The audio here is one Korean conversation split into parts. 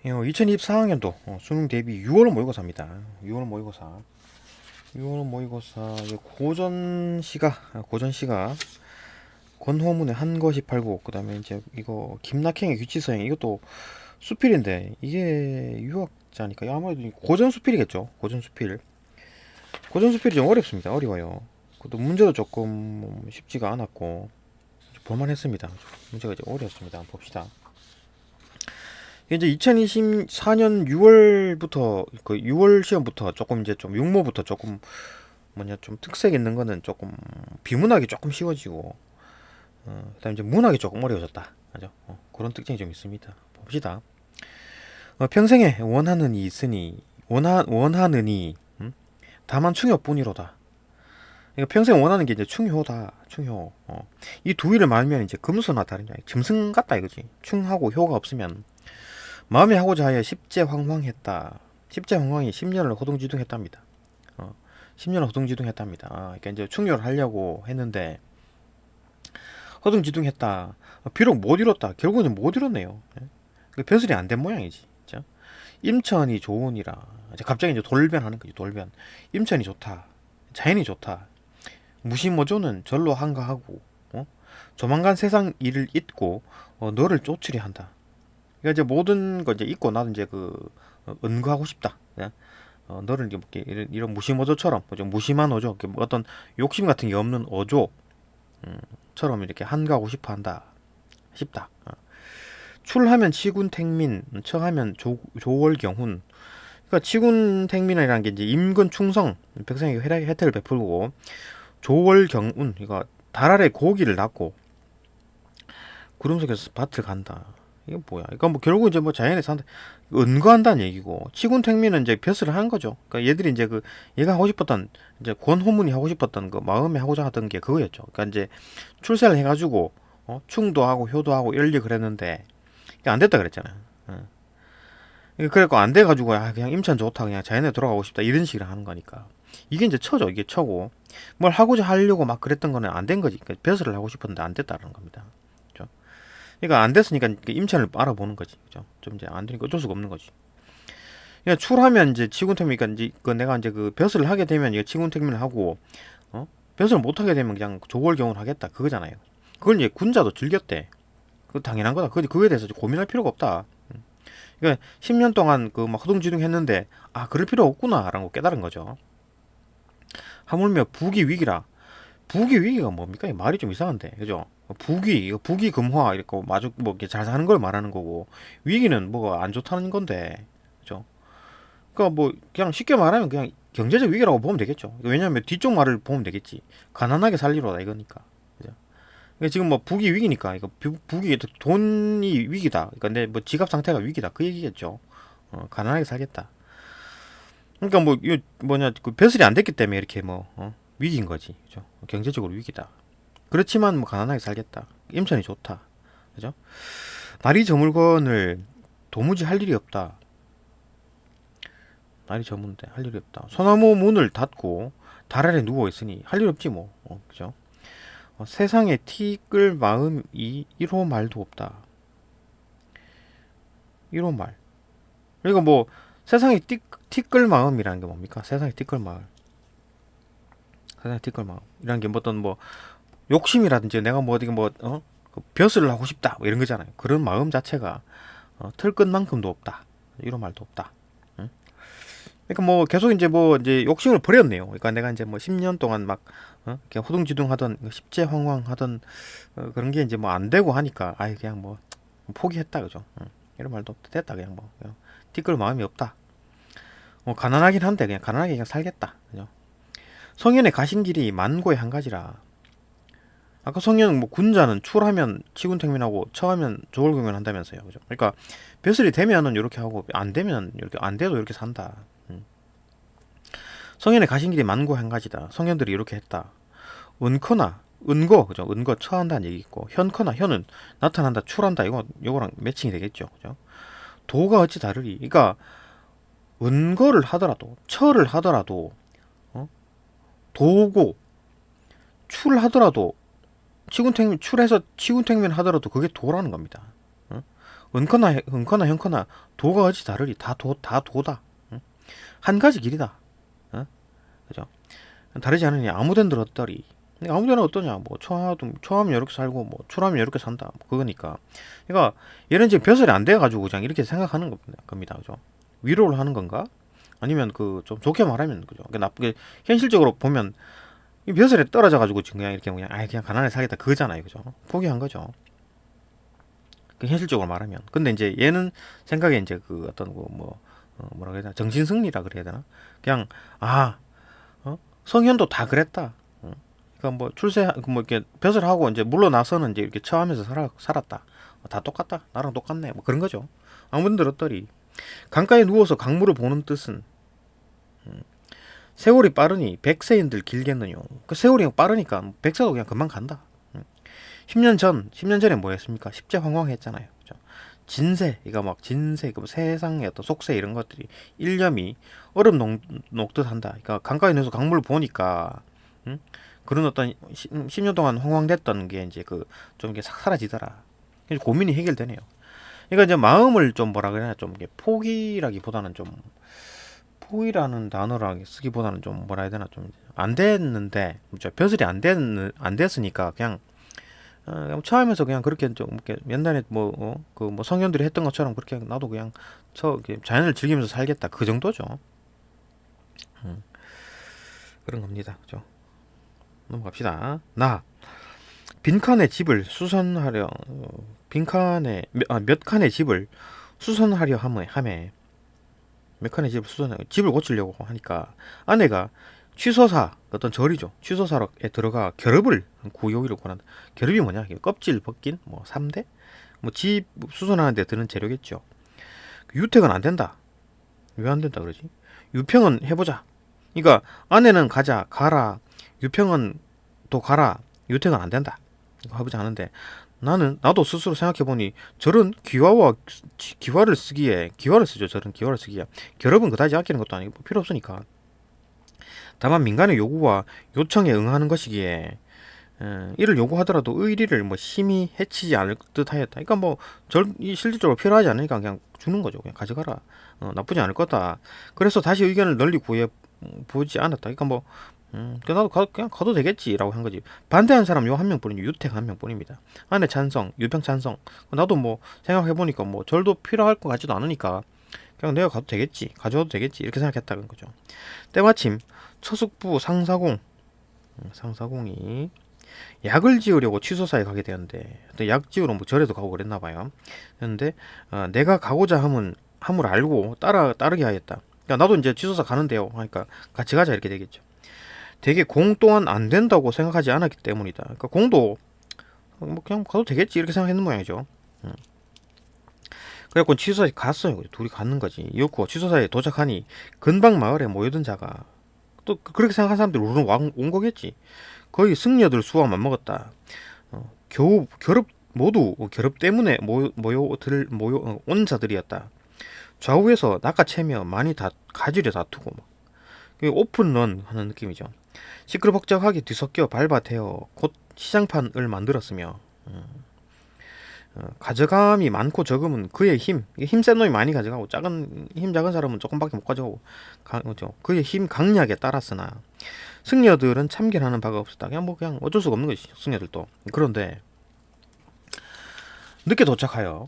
2024학년도 수능 대비 6월 모의고사입니다. 6월 모의고사. 6월 모의고사 고전시가 권호문의 한 것이 팔고, 그다음에 이제 이거 김낙행의 규치서행, 이것도 수필인데 이게 유학자니까 아무래도 고전 수필이겠죠. 고전 수필이 좀 어렵습니다. 어려워요. 그것도 문제도 조금 쉽지가 않았고 볼만했습니다. 문제가 이제 어려웠습니다. 한번 봅시다. 이제 2024년 6월부터 그 6월 시험부터 조금 이제 좀 육모부터 조금 좀 특색 있는 거는 조금 비문학이 조금 쉬워지고, 그다음 이제 문학이 조금 어려워졌다. 그죠? 그런 특징이 좀 있습니다. 봅시다. 평생에 원하는 이 있으니 원하느니 다만 충효뿐이로다. 그러니까 평생 원하는 게 이제 충효다. 충효. 이 두 일을 말면 이제 금수나 다른 게 아니라 짐승 같다 이거지. 충하고 효가 없으면 마음이 하고자 하여 십제황황했다. 십제황황이 10년을 호둥지둥했답니다. 10년을 호둥지둥했답니다. 그러니까 이제 충효를 하려고 했는데 허둥지둥했다. 비록 못 이뤘다. 결국은 못 이뤘네요. 변술이 안 된 모양이지. 그죠? 임천이 좋으니라. 갑자기 이제 돌변하는 거지. 돌변. 임천이 좋다. 자연이 좋다. 무시모조는 절로 한가하고, 조만간 세상 일을 잊고 너를 쫓으려 한다. 그러니까 이제 모든 거 이제 잊고 나도 이제 은거하고 싶다. 너를 이렇게 이런 무심어조처럼 좀 무심한 어조, 어떤 욕심 같은 게 없는 어조, 처럼 이렇게 한가하고 싶다. 출하면 치군택민, 처하면 조월경훈. 그러니까 치군택민이라는 게 이제 임근 충성, 백성에게 혜택을 베풀고, 조월경운, 이거 달 아래 고기를 낳고 구름 속에서 밭을 간다. 이게 뭐야? 이거 뭐 결국 이제 뭐 자연에 산다, 은거한다는 얘기고, 치군택민은 이제 벼슬을 한 거죠. 그러니까 얘들이 이제 얘가 하고 싶었던, 이제 권호문이 하고 싶었던 마음에 하고자 하던 게 그거였죠. 그러니까 이제 출세를 해가지고 충도 하고 효도 하고 이러려 그랬는데 이게 안 됐다 그랬잖아요. 그래갖고 안 돼가지고 그냥 임천 좋다, 그냥 자연에 돌아가고 싶다, 이런 식으로 하는 거니까 이게 이제 처죠. 이게 처고, 뭘 하고자 하려고 막 그랬던 거는 안 된 거지. 그러니까 벼슬을 하고 싶었는데 안 됐다는 겁니다. 그죠? 그러니까 안 됐으니까 임천을 알아보는 거지. 그죠? 좀 이제 안 되니까 어쩔 수가 없는 거지. 그러니까 출하면 이제 치군택민이니까 이제 내가 이제 벼슬을 하게 되면 이게 치군택민을 하고, 벼슬을 못 하게 되면 그냥 조골경을 하겠다 그거잖아요. 그걸 이제 군자도 즐겼대. 그 당연한 거다. 그거에 대해서 고민할 필요가 없다. 그러니까 10년 동안 막 허둥지둥 했는데 그럴 필요 없구나라고 깨달은 거죠. 하물며 부귀 위기라. 부귀 위기가 뭡니까? 이 말이 좀 이상한데, 그죠? 부귀 금화 이렇게 마주 뭐 이렇게 잘 사는 걸 말하는 거고, 위기는 뭐가 안 좋다는 건데, 그죠? 그러니까 뭐 그냥 쉽게 말하면 그냥 경제적 위기라고 보면 되겠죠. 왜냐하면 뒤쪽 말을 보면 되겠지. 가난하게 살리로다 이거니까. 그죠? 그러니까 지금 뭐 부귀 위기니까 이거 부귀 돈이 위기다. 그러니까 내 뭐 지갑 상태가 위기다 그 얘기겠죠. 가난하게 살겠다. 그러니까 뭐 이 뭐냐 벼슬이 안 됐기 때문에 이렇게 위기인 거지. 그죠? 경제적으로 위기다. 그렇지만 뭐 가난하게 살겠다. 임천이 좋다. 그죠? 날이 저물건을 도무지 할 일이 없다. 날이 저문데 할 일이 없다. 소나무 문을 닫고 달 아래 누워 있으니 할 일 없지 뭐. 그죠? 세상에 티끌 마음이 1호 말도 없다. 1호 말. 그러니까 뭐 세상에 티끌 마음이라는 게 뭡니까? 세상에 티끌 마음. 세상에 티끌 마음. 이라는 게 어떤 욕심이라든지 내가 뭐 어디 벼슬을 하고 싶다 뭐 이런 거잖아요. 그런 마음 자체가 털끝만큼도 없다. 1호 말도 없다. 응? 그러니까 뭐 계속 이제 욕심을 버렸네요. 그러니까 내가 이제 뭐 10년 동안 막 이렇게 호둥지둥 하던 십제황황 하던 그런 게 이제 뭐 안 되고 하니까 그냥 뭐 포기했다 그죠. 이런 말도 없다. 됐다 그냥 그냥 티끌 마음이 없다. 가난하긴 한데 그냥 가난하게 그냥 살겠다. 그죠. 성현의 가신 길이 만고의 한 가지라. 아까 성현은 뭐 군자는 출하면 치군택민하고 처하면 조골경연 한다면서요. 그죠. 그러니까 벼슬이 되면은 이렇게 하고 안 되면 이렇게 안 돼도 이렇게 산다. 성현의 가신 길이 만고 한 가지다. 성현들이 이렇게 했다. 은커나 은거 그죠. 은거 처한다는 얘기 있고, 현커나 현은 나타난다 출한다, 요거랑 매칭이 되겠죠. 그죠. 도가 어찌 다르리. 그러니까 은거를 하더라도 처를 하더라도 도고 출하더라도 치군택민 출해서 치군택민 하더라도 그게 도라는 겁니다. 은커나 형커나 도가 어찌 다르리. 다 도다. 응? 한 가지 길이다. 어? 그죠? 다르지 않으니 아무데나 들었더리. 아무데나 어떠냐? 뭐 초하면 이렇게 살고 뭐 출하면 이렇게 산다. 뭐 그거니까. 그러니까 얘는 지금 벼슬이 안 돼가지고 그냥 이렇게 생각하는 겁니다. 그죠? 위로를 하는 건가? 아니면 그 좀 좋게 말하면 그죠? 나쁘게 현실적으로 보면 이 벼슬에 떨어져가지고 지금 그냥 이렇게 그냥 가난하게 살겠다 그거잖아요. 그죠? 포기한 거죠. 그 현실적으로 말하면. 근데 이제 얘는 생각에 이제 그 어떤 뭐라 그래야 되나? 정신승리라 그래야 되나? 그냥 성현도 다 그랬다. 그러니까 뭐 뭐 이렇게 벼슬 하고 이제 물러나서는 이제 이렇게 처하면서 살았다. 다 똑같다. 나랑 똑같네. 뭐 그런 거죠. 아무튼 들었더리. 강가에 누워서 강물을 보는 뜻은 세월이 빠르니 백세인들 길겠느뇨. 그 세월이 빠르니까 백세도 그냥 금방 간다. 10년 전에 뭐 했습니까? 십제황황했잖아요. 그죠? 진세, 이거 막 진세, 그 세상의 어떤 속세 이런 것들이 일념이 얼음 녹듯 한다. 그러니까 강가에 누워서 강물을 보니까 그런 어떤 10년 동안 황황됐던 게 이제 그 좀 이게 싹 사라지더라. 고민이 해결되네요. 그러니까 이제 마음을 좀 뭐라 그래야 좀 이게 포기라기보다는 좀 포기라는 단어랑 쓰기보다는 좀 뭐라 해야 되나 좀 안 됐는데 벼슬이 안 됐으니까 그냥 처음에서 그냥 그렇게 좀 이렇게 옛날에 뭐 성현들이 했던 것처럼 그렇게 나도 그냥 자연을 즐기면서 살겠다 그 정도죠. 그런 겁니다. 그죠? 넘어갑시다. 빈칸의 집을 수선하려 몇 칸의 집을 수선하려 함에 몇 칸의 집을 고치려고 하니까 아내가 취소사 어떤 절이죠. 취소사에 들어가 결합을 구요기를 권한다. 결합이 뭐냐? 껍질 벗긴 뭐 3대 뭐 집 수선하는 데 드는 재료겠죠. 유택은 안 된다. 왜 안 된다 그러지? 유평은 해보자. 그러니까 아내는 가라. 유평은 또 가라. 유택은 안 된다. 이거 해보지 않은데 나도 스스로 생각해보니 저런 기화를 쓰죠. 저런 기화를 쓰기에 결합은 그다지 아끼는 것도 아니고 필요 없으니까 다만 민간의 요구와 요청에 응하는 것이기에 이를 요구하더라도 의리를 뭐 심히 해치지 않을 듯하였다. 그러니까 실질적으로 필요하지 않으니까 그냥 주는 거죠. 그냥 가져가라. 나쁘지 않을 거다. 그래서 다시 의견을 널리 구해 보지 않았다. 그러니까 나도 그냥 가도 되겠지라고 한 거지. 반대한 사람 요 한 명뿐이니 유택 한 명뿐입니다. 안에 찬성, 유평 찬성. 나도 뭐 생각해 보니까 뭐 절도 필요할 것 같지도 않으니까 그냥 내가 가도 되겠지, 가져와도 되겠지 이렇게 생각했다는 거죠. 때마침 처숙부 상사공이 약을 지으려고 취소사에 가게 되었는데 약 지으러 뭐 절에도 가고 그랬나 봐요. 그런데 내가 가고자 함을 알고 따르게 하였다. 그러니까 나도 이제 취소사 가는데요. 하니까 같이 가자 이렇게 되겠죠. 되게 공 또한 안 된다고 생각하지 않았기 때문이다. 그러니까 공도 뭐 그냥 가도 되겠지 이렇게 생각했는 모양이죠. 그래갖고 취소사에 갔어요. 둘이 갔는 거지. 이었고 취소사에 도착하니 근방 마을에 모여든 자가 또 그렇게 생각한 사람들이 우르르 온 거겠지. 거의 승려들 수와 맞먹었다. 겨우 모두 결합 때문에 온 자들이었다. 좌우에서 낚아채며 많이 가지려 다투고 오픈런 하는 느낌이죠. 시끌벅적하게 뒤섞여 밟아대어 곧 시장판을 만들었으며 가져감이 많고 적으면 그의 힘센 놈이 많이 가져가고 힘 작은 사람은 조금밖에 못 가져가고 그의 힘 강약에 따랐으나 승려들은 참견하는 바가 없었다. 그냥 어쩔 수가 없는 것이죠. 승려들도. 그런데 늦게 도착하여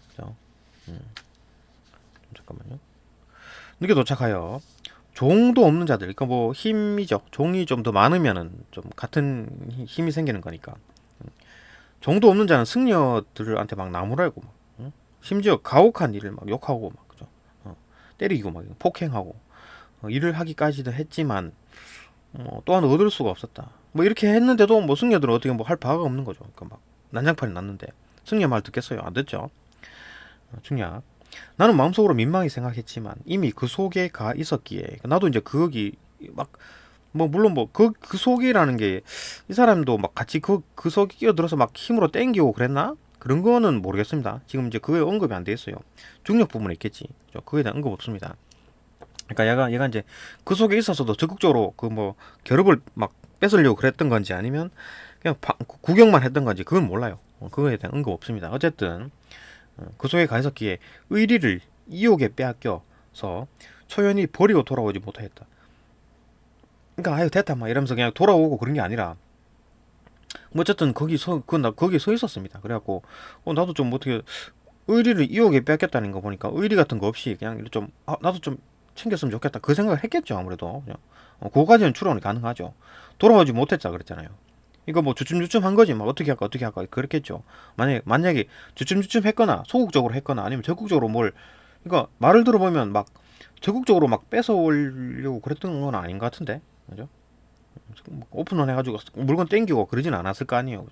잠깐만요. 늦게 도착하여 종도 없는 자들, 그러니까 뭐 힘이죠. 종이 좀 더 많으면은 좀 같은 힘이 생기는 거니까. 종도 없는 자는 승려들한테 막 나무랄고 심지어 가혹한 일을 막 욕하고 그죠? 때리고 폭행하고 일을 하기까지도 했지만 또한 얻을 수가 없었다. 뭐 이렇게 했는데도 뭐 승려들은 어떻게 뭐 할 바가 없는 거죠. 그러니까 막 난장판이 났는데 승려 말 듣겠어요? 안 듣죠. 중략. 나는 마음속으로 민망히 생각했지만 이미 그 속에 가 있었기에 나도 이제 거기 물론 그 속이라는 게 이 사람도 막 같이 그 속에 끼어들어서 막 힘으로 땡기고 그랬나? 그런 거는 모르겠습니다. 지금 이제 그게 언급이 안 돼 있어요. 중력 부분에 있겠지. 그거에 대한 언급 없습니다. 그러니까 얘가 이제 그 속에 있어서도 적극적으로 결합을 막 뺏으려고 그랬던 건지 아니면 그냥 구경만 했던 건지 그건 몰라요. 그거에 대한 언급 없습니다. 어쨌든 그 속에 가 있었기에 의리를 이옥에 빼앗겨서 초연이 버리고 돌아오지 못하였다. 그러니까 아유 됐다 막 이러면서 그냥 돌아오고 그런 게 아니라 뭐 어쨌든 거기 서 있었습니다. 그래갖고 나도 좀 어떻게 의리를 이옥에 뺏겼다는 거 보니까 의리 같은 거 없이 그냥 좀 나도 좀 챙겼으면 좋겠다 그 생각을 했겠죠. 아무래도 그냥 그거까지는 추론이 가능하죠. 돌아오지 못했다 그랬잖아요. 이거 뭐 주춤주춤 한 거지 막 어떻게 할까 그랬겠죠. 만약에 주춤주춤 했거나 소극적으로 했거나 아니면 적극적으로 뭘 그러니까 말을 들어보면 막 적극적으로 막 뺏어오려고 그랬던 건 아닌 것 같은데 그죠? 오픈런 해가지고 물건 땡기고 그러진 않았을 거 아니에요.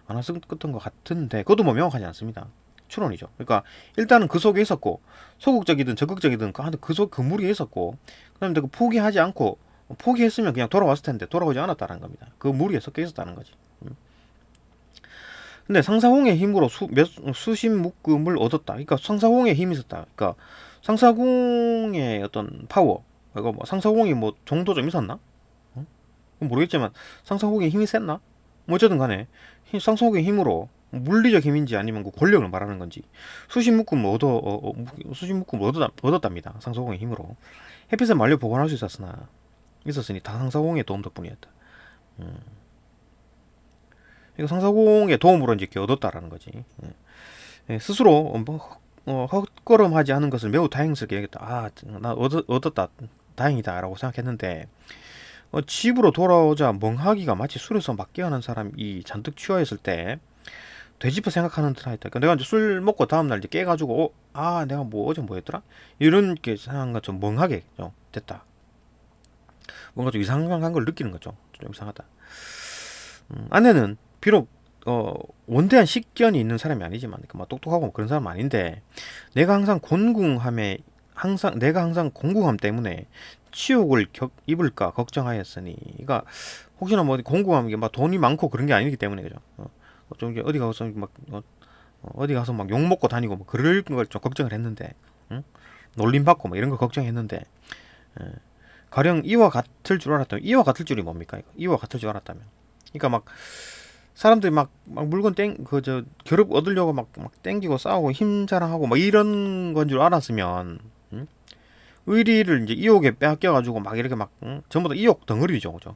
안 왔었던 것 같은데 그것도 뭐 명확하지 않습니다. 추론이죠. 그러니까 일단은 그 속에 있었고 소극적이든 적극적이든 그 무리에 있었고 그다음에 그 포기하지 않고 포기했으면 그냥 돌아왔을 텐데 돌아오지 않았다는 겁니다. 그 무리에 섞여 있었다는 거지. 근데 상사공의 힘으로 수십 묶음을 얻었다. 그러니까 상사공의 힘이 있었다. 그러니까 상사공의 어떤 파워, 이거 뭐 상사공이 뭐 정도 좀 있었나? 모르겠지만 상사공의 힘이 셌나? 뭐 어쨌든 간에 상사공의 힘으로 물리적 힘인지 아니면 그 권력을 말하는 건지 수십 묶음을 얻었답니다. 상사공의 힘으로 햇빛을 말려 보관할 수 있었으니 다 상사공의 도움 덕분이었다. 이거 상사공의 도움으로 이제 얻었다라는 거지. 스스로 헛걸음하지 않은 것을 매우 다행스럽게 여겼다. 나 얻었다. 다행이다라고 생각했는데 집으로 돌아오자 멍하기가 마치 술에서 막 깨어난 사람이 잔뜩 취하였을 때 되짚어 생각하는 듯 하였다. 그러니까 내가 이제 술 먹고 다음날 이제 깨가지고 내가 뭐 어제 뭐 했더라? 이런 게 생각한 것좀 멍하게 됐다. 뭔가 좀 이상한 걸 느끼는 거죠. 좀 이상하다. 아내는 비록 원대한 식견이 있는 사람이 아니지만 그러니까 막 똑똑하고 뭐 그런 사람 아닌데 내가 항상 공궁함 때문에 치욕을 입을까 걱정하였으니 그러니까 혹시나 뭐 공궁함 이게 막 돈이 많고 그런 게 아니기 때문에 그죠. 좀 어디 가서 막 욕 먹고 다니고 뭐 그럴 걸 좀 걱정을 했는데 놀림 받고 뭐 이런 거 걱정했는데 가령 이와 같을 줄 알았다면 이와 같을 줄이 뭡니까? 이와 같을 줄 알았다면 그러니까 막 사람들이 막 물건 겨룹 얻으려고 막 땡기고 싸우고 힘 자랑하고 막 이런 건 줄 알았으면 의리를 이제 이옥에 빼앗겨가지고 막 이렇게 막 전부 다 이옥 덩어리죠, 그죠?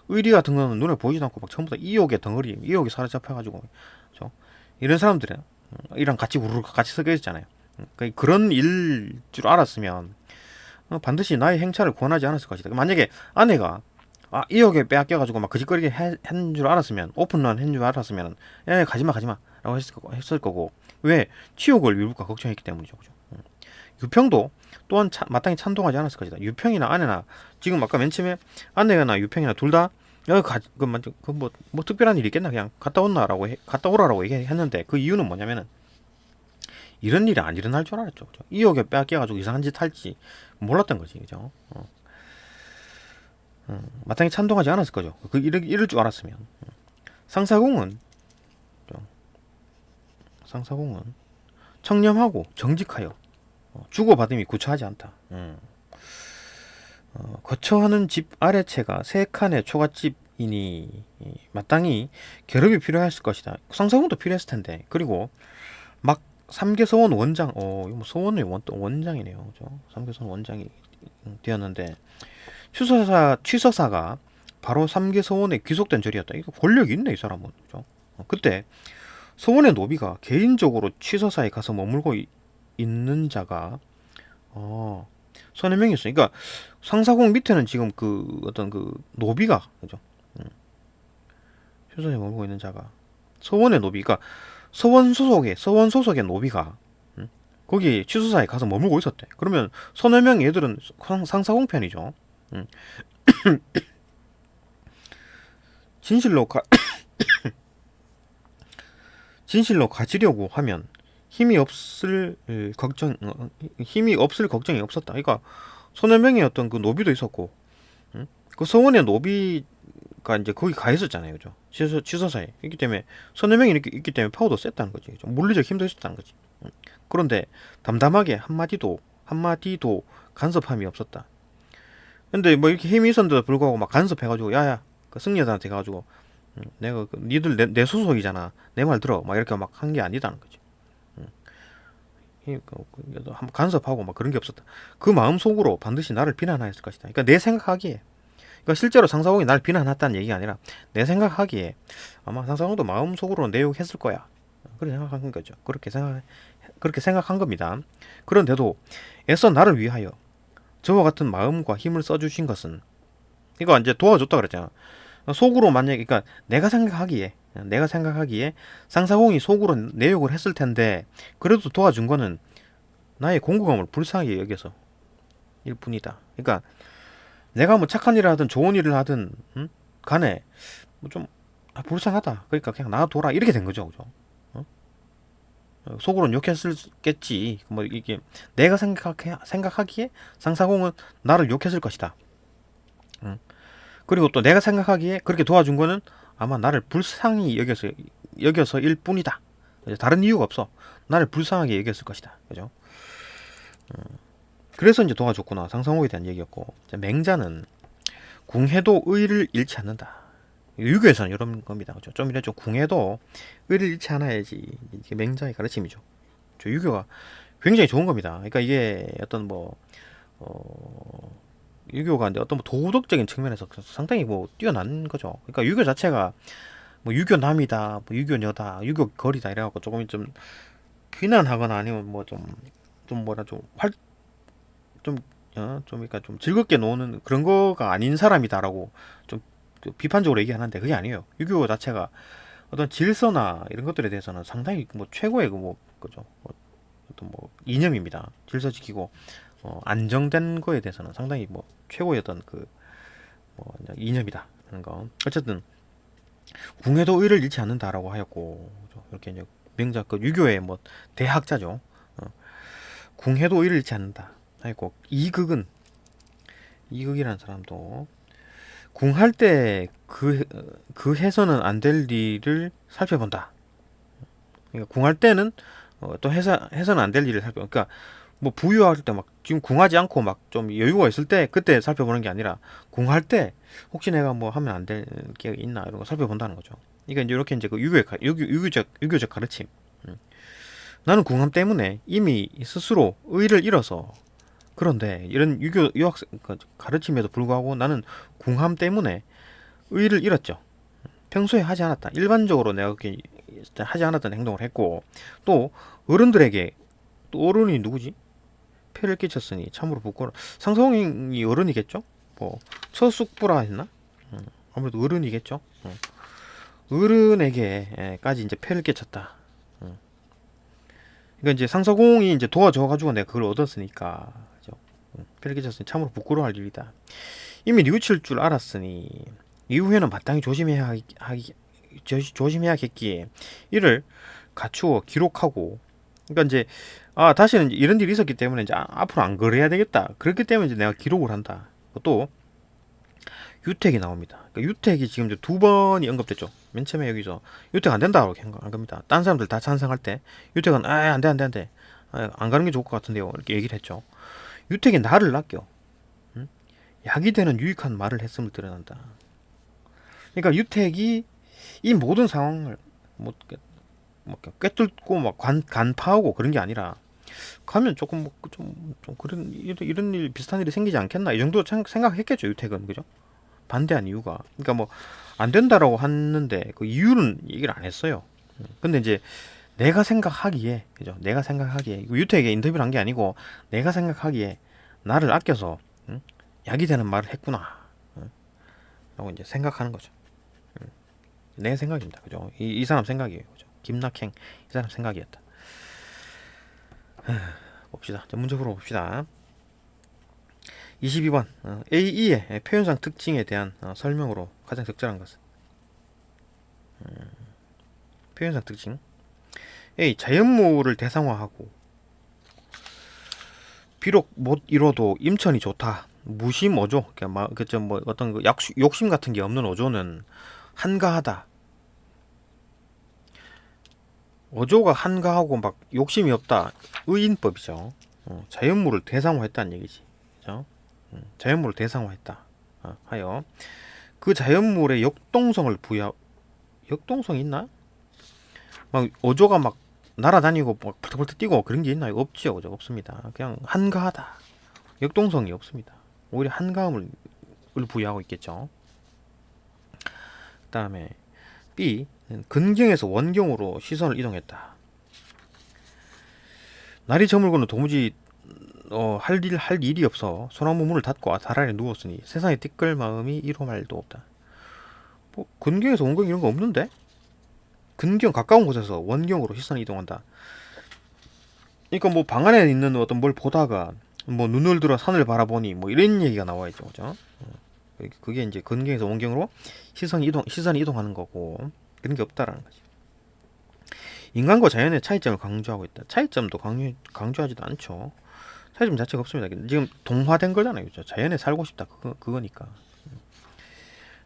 의리 같은 거는 눈에 보이지도 않고 막 전부 다 이옥의 덩어리, 이옥에 사로잡혀가지고, 그죠? 이런 사람들은 이랑 같이 우르르 같이 섞여 있잖아요. 그러니까 그런 일 줄 알았으면 반드시 나의 행차를 권하지 않았을 것이다. 만약에 아내가 2억에 빼앗겨가지고 막 거짓거리 한 줄 알았으면 오픈런 한 줄 알았으면 가지마 라고 했을 거고 왜 치욕을 입을까 걱정했기 때문이죠. 그죠? 유평도 또한 마땅히 찬동하지 않았을 것이다. 유평이나 아내나 지금 아까 맨 처음에 아내나 유평이나 둘 다 뭐 특별한 일이 있겠나 그냥 갔다 오라라고 얘기했는데 그 이유는 뭐냐면은 이런 일이 안 일어날 줄 알았죠. 그죠? 2억에 빼앗겨가지고 이상한 짓 할지 몰랐던 거지. 그죠? 마땅히 찬동하지 않았을 거죠. 이럴 줄 알았으면. 상사공은 청렴하고 정직하여 주고받음이 구차하지 않다. 거처하는 집 아래채가 세 칸의 초가집이니 마땅히 결합이 필요했을 것이다. 상사공도 필요했을 텐데. 그리고 막 삼계서원 원장, 이거 뭐 서원의 원장이네요. 그죠? 삼계서원 원장이 되었는데 취서사가 바로 삼계서원에 귀속된 절이었다. 이거 권력이 있네 이 사람은. 그죠? 그때 서원의 노비가 개인적으로 취서사에 가서 머물고 있는 자가 서너 명이었어요. 그러니까 상사공 밑에는 지금 그 어떤 그 노비가 그죠? 취서사에 머물고 있는 자가 서원의 노비, 그러니까 서원 소속의 노비가 거기 취소사에 가서 머물고 있었대. 그러면 서너 명의 애들은 상사공편이죠. 진실로 가지려고 하면 힘이 없을 걱정이 없었다. 그러니까 서너 명의 어떤 그 노비도 있었고, 그 서원의 노비가 이제 거기 가 있었잖아요, 그죠? 취소사에 있기 때문에 서너 명이 이렇게 있기 때문에 파워도 셌다는 거지, 그죠? 물리적 힘도 있었다는 거지. 그런데 담담하게 한마디도 간섭함이 없었다. 근데 뭐 이렇게 힘이 있었는데도 불구하고 막 간섭해가지고 야야 그 승려들한테 가가지고 내가 니들 내 소속이잖아 내 말 들어 막 이렇게 막 한 게 아니다는 거지. 한번 간섭하고 막 그런 게 없었다. 그 마음 속으로 반드시 나를 비난하였을 것이다. 그러니까 내 생각하기에, 그러니까 실제로 상사공이 날 비난했다는 얘기가 아니라 내 생각하기에 아마 상사공도 마음 속으로 내 욕했을 거야. 그렇게 생각한 거죠. 그렇게 생각한 겁니다. 그런데도 애써 나를 위하여 저와 같은 마음과 힘을 써주신 것은, 이거 이제 도와줬다 그랬잖아. 속으로 만약에, 그러니까 내가 생각하기에 상사공이 속으로 내 욕을 했을 텐데 그래도 도와준 거는 나의 공고감을 불쌍하게 여겨서 일 뿐이다. 그러니까 내가 뭐 착한 일을 하든 좋은 일을 하든 간에 뭐좀 불쌍하다. 그러니까 그냥 놔둬라 이렇게 된 거죠, 그죠? 어? 속으로는 욕했을겠지. 뭐 이게 내가 생각하기에 상사공은 나를 욕했을 것이다. 응? 그리고 또 내가 생각하기에 그렇게 도와준 거는 아마 나를 불쌍히 여겨서 일 뿐이다. 다른 이유가 없어. 나를 불쌍하게 여겼을 것이다. 그죠? 그래서 이제 도와줬구나. 상상호에 대한 얘기였고. 맹자는 궁해도 의를 잃지 않는다. 유교에서는 이런 겁니다. 그죠? 좀 이래 좀 궁해도 의를 잃지 않아야지. 이게 맹자의 가르침이죠. 유교가 굉장히 좋은 겁니다. 그러니까 이게 어떤 뭐 유교가 이제 어떤 뭐 도덕적인 측면에서 상당히 뭐 뛰어난 거죠. 그러니까 유교 자체가 뭐 유교남이다, 뭐 유교녀다, 유교거리다 이래갖고 조금 좀 비난하거나 아니면 뭐 좀 뭐라 좀 그러니까 좀 즐겁게 노는 그런 거가 아닌 사람이다라고 좀 비판적으로 얘기하는데 그게 아니에요. 유교 자체가 어떤 질서나 이런 것들에 대해서는 상당히 뭐 최고의 그뭐 그죠. 어떤 뭐 이념입니다. 질서 지키고 안정된 거에 대해서는 상당히 뭐 최고의 어떤 그뭐 이념이다 하는 거. 어쨌든 궁에도 의를 잃지 않는다라고 하였고 이렇게 이제 명작 그 유교의 뭐 대학자죠. 궁해도 의를 잃지 않는다 하였고 이극이라는 사람도 궁할 때 그 해서는 안 될 일을 살펴본다. 그러니까 궁할 때는 또 해서는 안 될 일을 그러니까 뭐 부유할 때 막 지금 궁하지 않고 막 좀 여유가 있을 때 그때 살펴보는 게 아니라 궁할 때 혹시 내가 뭐 하면 안 될 게 있나 이런 거 살펴본다는 거죠. 그러니까 이제 이렇게 이제 그 유교적 가르침. 나는 궁함 때문에 이미 스스로 의를 잃어서 그런데 이런 유교 유학생 가르침에도 불구하고 나는 궁함 때문에 의를 잃었죠. 평소에 하지 않았다. 일반적으로 내가 그렇게 하지 않았던 행동을 했고 또 어른들에게 또 어른이 누구지? 폐를 끼쳤으니 참으로 부끄러. 상성이 어른이겠죠? 뭐 처숙부라 했나? 아무래도 어른이겠죠. 어른에게까지 이제 폐를 끼쳤다. 그러니까 이제 상서공이 이제 도와줘가지고 내가 그걸 얻었으니까, 그죠? 폐를 끼쳤으니 참으로 부끄러워할 일이다. 이미 뉘우칠 줄 알았으니 이후에는 마땅히 조심해야겠기에 이를 갖추어 기록하고. 그러니까 이제 다시는 이런 일이 있었기 때문에 이제 앞으로 안 그래야 되겠다. 그렇기 때문에 이제 내가 기록을 한다. 또 유택이 나옵니다. 그러니까 유택이 지금 이제 두 번이 언급됐죠. 맨 처음에 여기서 유택 안 된다고 한 겁니다. 딴 사람들 다 찬성할 때 유택은 안 돼. 안 가는 게 좋을 것 같은데요. 이렇게 얘기를 했죠. 유택이 나를 낚여 약이 되는 유익한 말을 했음을 드러난다. 그러니까 유택이 이 모든 상황을 뭐 꿰뚫고 막 간파하고 그런 게 아니라 가면 조금 좀 그런 이런 일 비슷한 일이 생기지 않겠나 이 정도 생각했겠죠. 유택은 그죠? 반대한 이유가 그러니까 뭐 안 된다라고 하는데 그 이유는 얘기를 안 했어요. 근데 이제 내가 생각하기에 그죠? 내가 생각하기에 유택에 인터뷰를 한 게 아니고 내가 생각하기에 나를 아껴서 약이 되는 말을 했구나 라고 이제 생각하는 거죠. 내 생각입니다. 그죠? 이 사람 생각이에요. 그죠? 김낙행 이 사람 생각이었다. 봅시다. 문제 풀어봅시다. 22번 A2의 표현상 특징에 대한 설명으로 가장 적절한 것은 표현상 특징 A. 자연물을 대상화하고 비록 못 이뤄도 임천이 좋다. 무심 어조 그죠 뭐 어떤 그 욕심 같은 게 없는 어조는 한가하다. 어조가 한가하고 막 욕심이 없다. 의인법이죠. 자연물을 대상화했다는 얘기지. 그죠? 자연물을 대상화했다. 하여 그 자연물의 역동성을 역동성 있나? 막 어조가 막 날아다니고 뭐 펄떡펄떡 뛰고 그런 게 있나요? 없죠. 그죠? 없습니다. 그냥 한가하다. 역동성이 없습니다. 오히려 한가함을 부여하고 있겠죠. 그다음에 B 근경에서 원경으로 시선을 이동했다. 날이 저물고는 도무지 할 일이 없어 소나무 문을 닫고 달 아래 누웠으니 세상에 티끌 마음이 이로 말도 없다. 뭐 근경에서 원경 이런 거 없는데? 근경 가까운 곳에서 원경으로 시선을 이동한다. 그러니까 뭐 방 안에 있는 어떤 뭘 보다가 뭐 눈을 들어 산을 바라보니 뭐 이런 얘기가 나와 있죠, 그죠? 그게 이제 근경에서 원경으로 시선이 이동하는 거고 그런 게 없다라는 거지. 인간과 자연의 차이점을 강조하고 있다. 차이점도 강조하지도 않죠. 차이점 자체가 없습니다. 지금 동화된 거잖아요, 그죠? 자연에 살고 싶다 그거니까.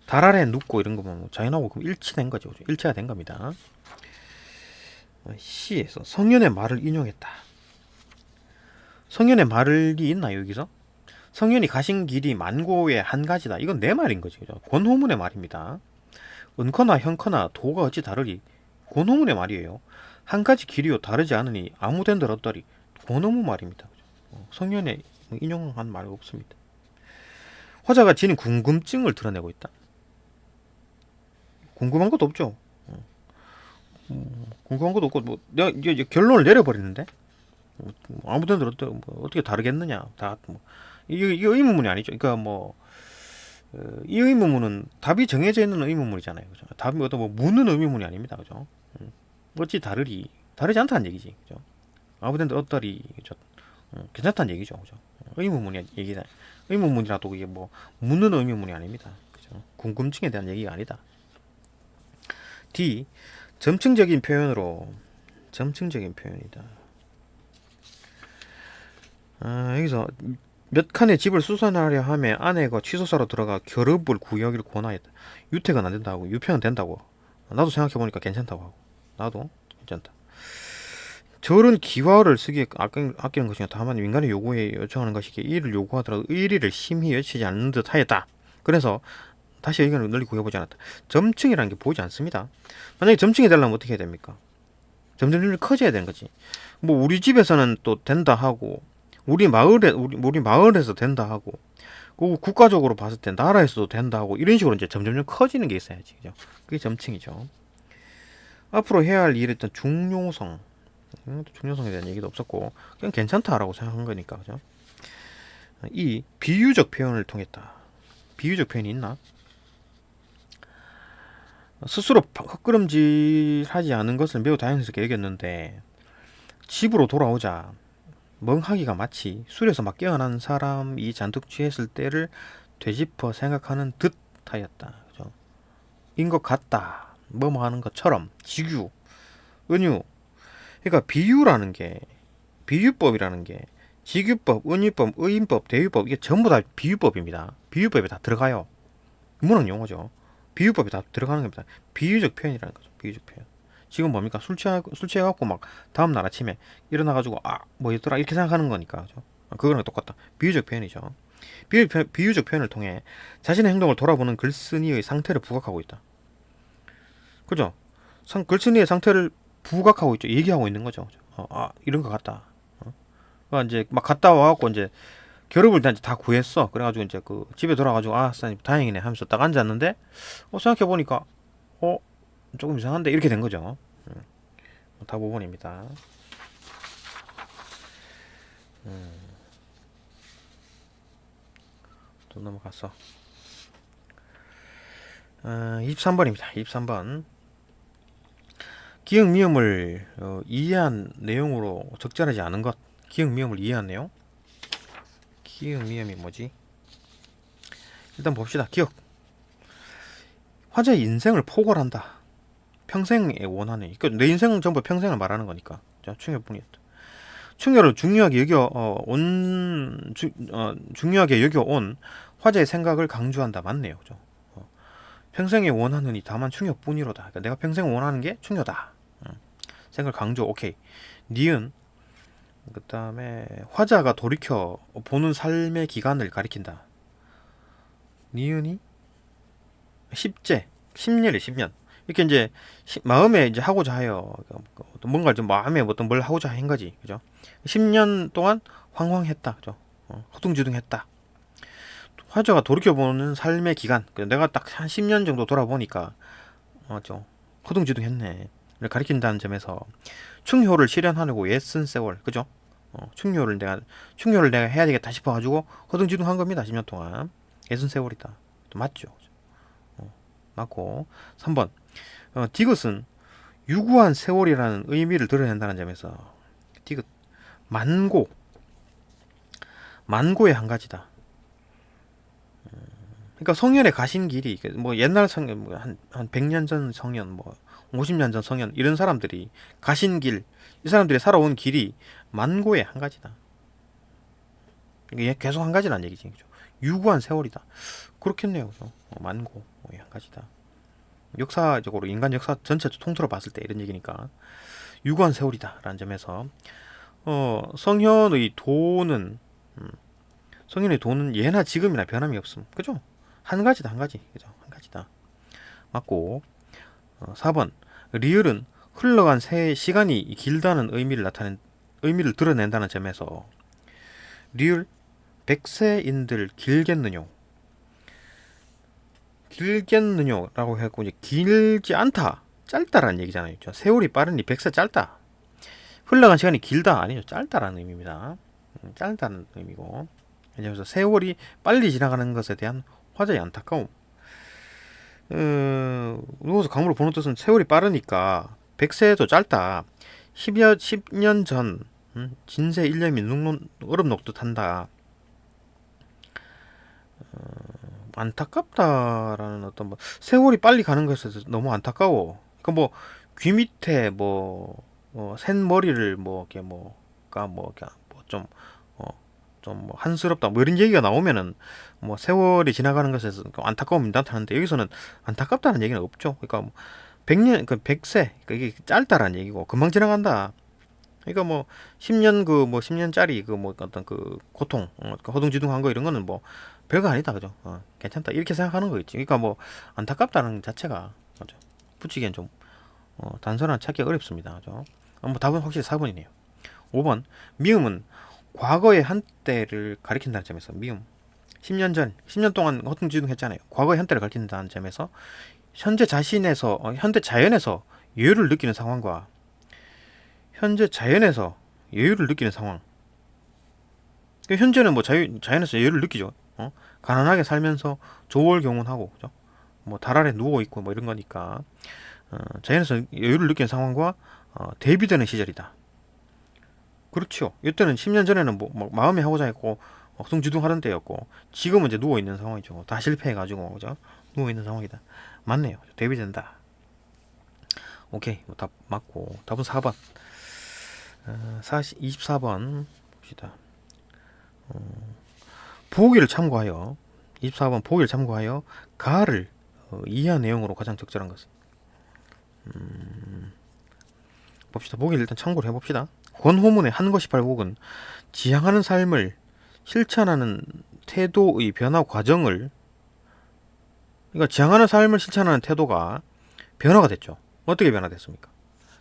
달 아래 눕고 이런 거면 뭐 자연하고 그럼 일치된 거죠, 그죠? 일치가 된 겁니다. 시에서 성현의 말을 인용했다. 성현의 말이 있나요 여기서? 성현이 가신 길이 만고의 한 가지다. 이건 내 말인 거지, 그죠? 권호문의 말입니다. 은커나 현커나 도가 어찌 다르리. 권호문의 말이에요. 한 가지 길이요 다르지 않으니 아무된들 없다리. 권호문 말입니다. 성현의 인용한 말 없습니다. 화자가 지닌 궁금증을 드러내고 있다. 궁금한 것도 없죠. 궁금한 것도 없고 뭐 내가 이제 결론을 내려버리는데 아무데나 뭐 어떻게 다르겠느냐. 이게 의문문이 아니죠. 그러니까 뭐 이 의문문은 답이 정해져 있는 의문문이잖아요. 그죠? 답이 어떤 뭐 묻는 의문문이 아닙니다. 그죠? 어찌 다르지 않다는 얘기지. 그죠? 아무데나 어떠리. 그죠? 괜찮다는 얘기죠. 그죠? 의문문이 얘기다. 의문문이라도 이게 뭐 묻는 의문문이 아닙니다. 그죠? 궁금증에 대한 얘기가 아니다. D. 점층적인 표현이다. 여기서 몇 칸의 집을 수선하려 하며 아내가 취소사로 들어가 결합을 구하기를 권하였다. 유택은 안 된다고, 유평은 된다고. 나도 생각해보니까 괜찮다고 하고. 나도 괜찮다. 절은 기와를 쓰기에 아끼는 것이냐 다만 민간의 요구에 요청하는 것이기에 이를 요구하더라도 의리를 심히 여치지 않는 듯 하였다. 그래서 다시 의견을 널리 구해보지 않았다. 점층이라는 게 보이지 않습니다. 만약에 점층이 되려면 어떻게 해야 됩니까? 점점 커져야 되는 거지. 뭐 우리 집에서는 또 된다 하고 우리 마을에서 된다 하고 그 국가적으로 봤을 때 나라에서도 된다 하고 이런 식으로 이제 점점 커지는 게 있어야지. 그죠? 그게 점층이죠. 앞으로 해야 할 일에 대한 중요성에 대한 얘기도 없었고 그냥 괜찮다라고 생각한 거니까. 그죠? 이 비유적 표현을 통했다. 비유적 표현이 있나? 스스로 헛걸음질하지 않은 것을 매우 다행스럽게 여겼는데 집으로 돌아오자 멍하기가 마치 술에서 막 깨어난 사람이 잔뜩 취했을 때를 되짚어 생각하는 듯 하였다. 그죠? 인 것 같다. 뭐뭐 하는 것처럼 직유, 은유. 그러니까 비유법이라는 게 직유법, 은유법, 의인법, 대유법 이게 전부 다 비유법입니다. 비유법에 다 들어가요. 문학 용어죠. 비유법이 다 들어가는 겁니다. 비유적 표현이라는 거죠. 비유적 표현. 지금 뭡니까? 술 취해갖고 막 다음날 아침에 일어나가지고 뭐였더라 이렇게 생각하는 거니까. 그죠? 그거랑 똑같다. 비유적 표현이죠. 비유적 표현을 통해 자신의 행동을 돌아보는 글쓴이의 상태를 부각하고 있다. 그죠? 글쓴이의 상태를 부각하고 있죠. 얘기하고 있는 거죠. 이런 것 같다. 그러니까 이제 막 갔다 와갖고 이제 결합을 다 구했어. 그래가지고 이제 그 집에 돌아가지고 사장님 다행이네 하면서 딱 앉았는데 생각해 보니까 조금 이상한데 이렇게 된 거죠. 다 5번입니다. 또 넘어갔어. 23번입니다. 23번. 기역 미음을 이해한 내용으로 적절하지 않은 것. 기역 미음을 이해한 내용. 기역 미음이 뭐지? 일단 봅시다. 기억. 화자의 인생을 포괄한다. 평생에 원하네. 그러니까 내 인생 전부 평생을 말하는 거니까. 자, 충혈뿐이었다. 충혈을 중요하게 여겨온 화자의 생각을 강조한다. 맞네요. 그죠? 평생에 원하느니 다만 충혈뿐이로다. 그러니까 내가 평생 원하는 게 충혈다. 생각 강조. 오케이. 니은. 그 다음에 화자가 돌이켜 보는 삶의 기간을 가리킨다. 니은이 10제 10년에 10년. 이렇게 이제 마음에 이제 하고자 하여 뭔가 좀 마음에 어떤 뭘 하고자 한 거지, 그죠? 10년 동안 황황했다, 그죠? 허둥지둥했다. 화자가 돌이켜보는 삶의 기간, 내가 딱 한 10년 정도 돌아보니까 좀 허둥지둥했네. 를 가리킨다는 점에서 충효를 실현하려고 애쓴 세월, 그죠? 충효를 내가 해야 되겠다 싶어가지고 허둥지둥한 겁니다. 10년 동안 애쓴 세월이다. 또 맞죠? 맞고 3번 디귿은 유구한 세월이라는 의미를 드러낸다는 점에서 디귿 만고의 한 가지다. 그러니까 성현에 가신 길이 뭐 옛날 성현 한 100년 전 성현 50년 전 성현 이런 사람들이 가신 길, 이 사람들이 살아온 길이 만고의 한 가지다. 이게 계속 한 가지란 얘기지. 그죠? 유구한 세월이다. 그렇겠네요. 그죠? 만고의 한 가지다. 역사적으로 인간 역사 전체 통틀어 봤을 때 이런 얘기니까 유구한 세월이다라는 점에서 성현의 돈은 예나 지금이나 변함이 없음. 그죠? 한 가지다, 한 가지. 그죠? 한 가지다. 맞고 4번 리을은 흘러간 시간이 길다는 의미를 드러낸다는 점에서 리을 백세인들 길겠느냐라고 해갖고 이제 길지 않다, 짧다라는 얘기잖아요. 세월이 빠르니 백세 짧다. 흘러간 시간이 길다 아니죠, 짧다라는 의미입니다. 짧다는 의미고, 그래서 세월이 빨리 지나가는 것에 대한 화자의 안타까움. 누워서 강물을 보는 뜻은 세월이 빠르니까 백세도 짧다. 10년 전 진세 일념이 얼음 녹듯 한다. 안타깝다라는 어떤 세월이 빨리 가는 것에 대해서 너무 안타까워. 그러니까 귀 밑에 센 머리를 이렇게 좀 한스럽다 이런 얘기가 나오면은 세월이 지나가는 것에서 안타까움이 나타나는데 여기서는 안타깝다는 얘기는 없죠. 그러니까 100년 백세, 이게 짧다라는 얘기고 금방 지나간다. 그러니까 10년 10년짜리 어떤 고통, 허둥지둥한 거 이런 거는 별거 아니다, 그죠? 괜찮다 이렇게 생각하는 거겠지. 그러니까 안타깝다는 자체가 그죠? 붙이기엔 좀 단순한 찾기 어렵습니다, 그죠? 답은 확실히 4번이네요. 5번 미음은 과거의 한때를 가리킨다는 점에서 미음 10년 동안 허둥지둥했잖아요. 과거의 한때를 가리킨다는 점에서 현재 자연에서 여유를 느끼는 상황과 현재 자연에서 여유를 느끼는 상황. 현재는 자연에서 여유를 느끼죠. 가난하게 살면서 조월경운하고, 그죠? 달 아래 누워 있고 이런 거니까 자연에서 여유를 느끼는 상황과 대비되는 시절이다. 그렇죠. 이때는 10년 전에는 마음이 하고자 했고 둥지둥 하던 때였고 지금은 이제 누워 있는 상황이죠. 다 실패해가지고, 그죠? 누워 있는 상황이다. 맞네요. 대비된다. 오케이, 답 맞고 답은 4번. 24번 봅시다. 보기를 참고하여 24번 보기를 참고하여 가를 이해한 내용으로 가장 적절한 것은 봅시다. 보기를 일단 참고를 해봅시다. 권호문의 한 것이 발곡은 지향하는 삶을 실천하는 태도의 변화 과정을, 그러니까 지향하는 삶을 실천하는 태도가 변화가 됐죠. 어떻게 변화됐습니까?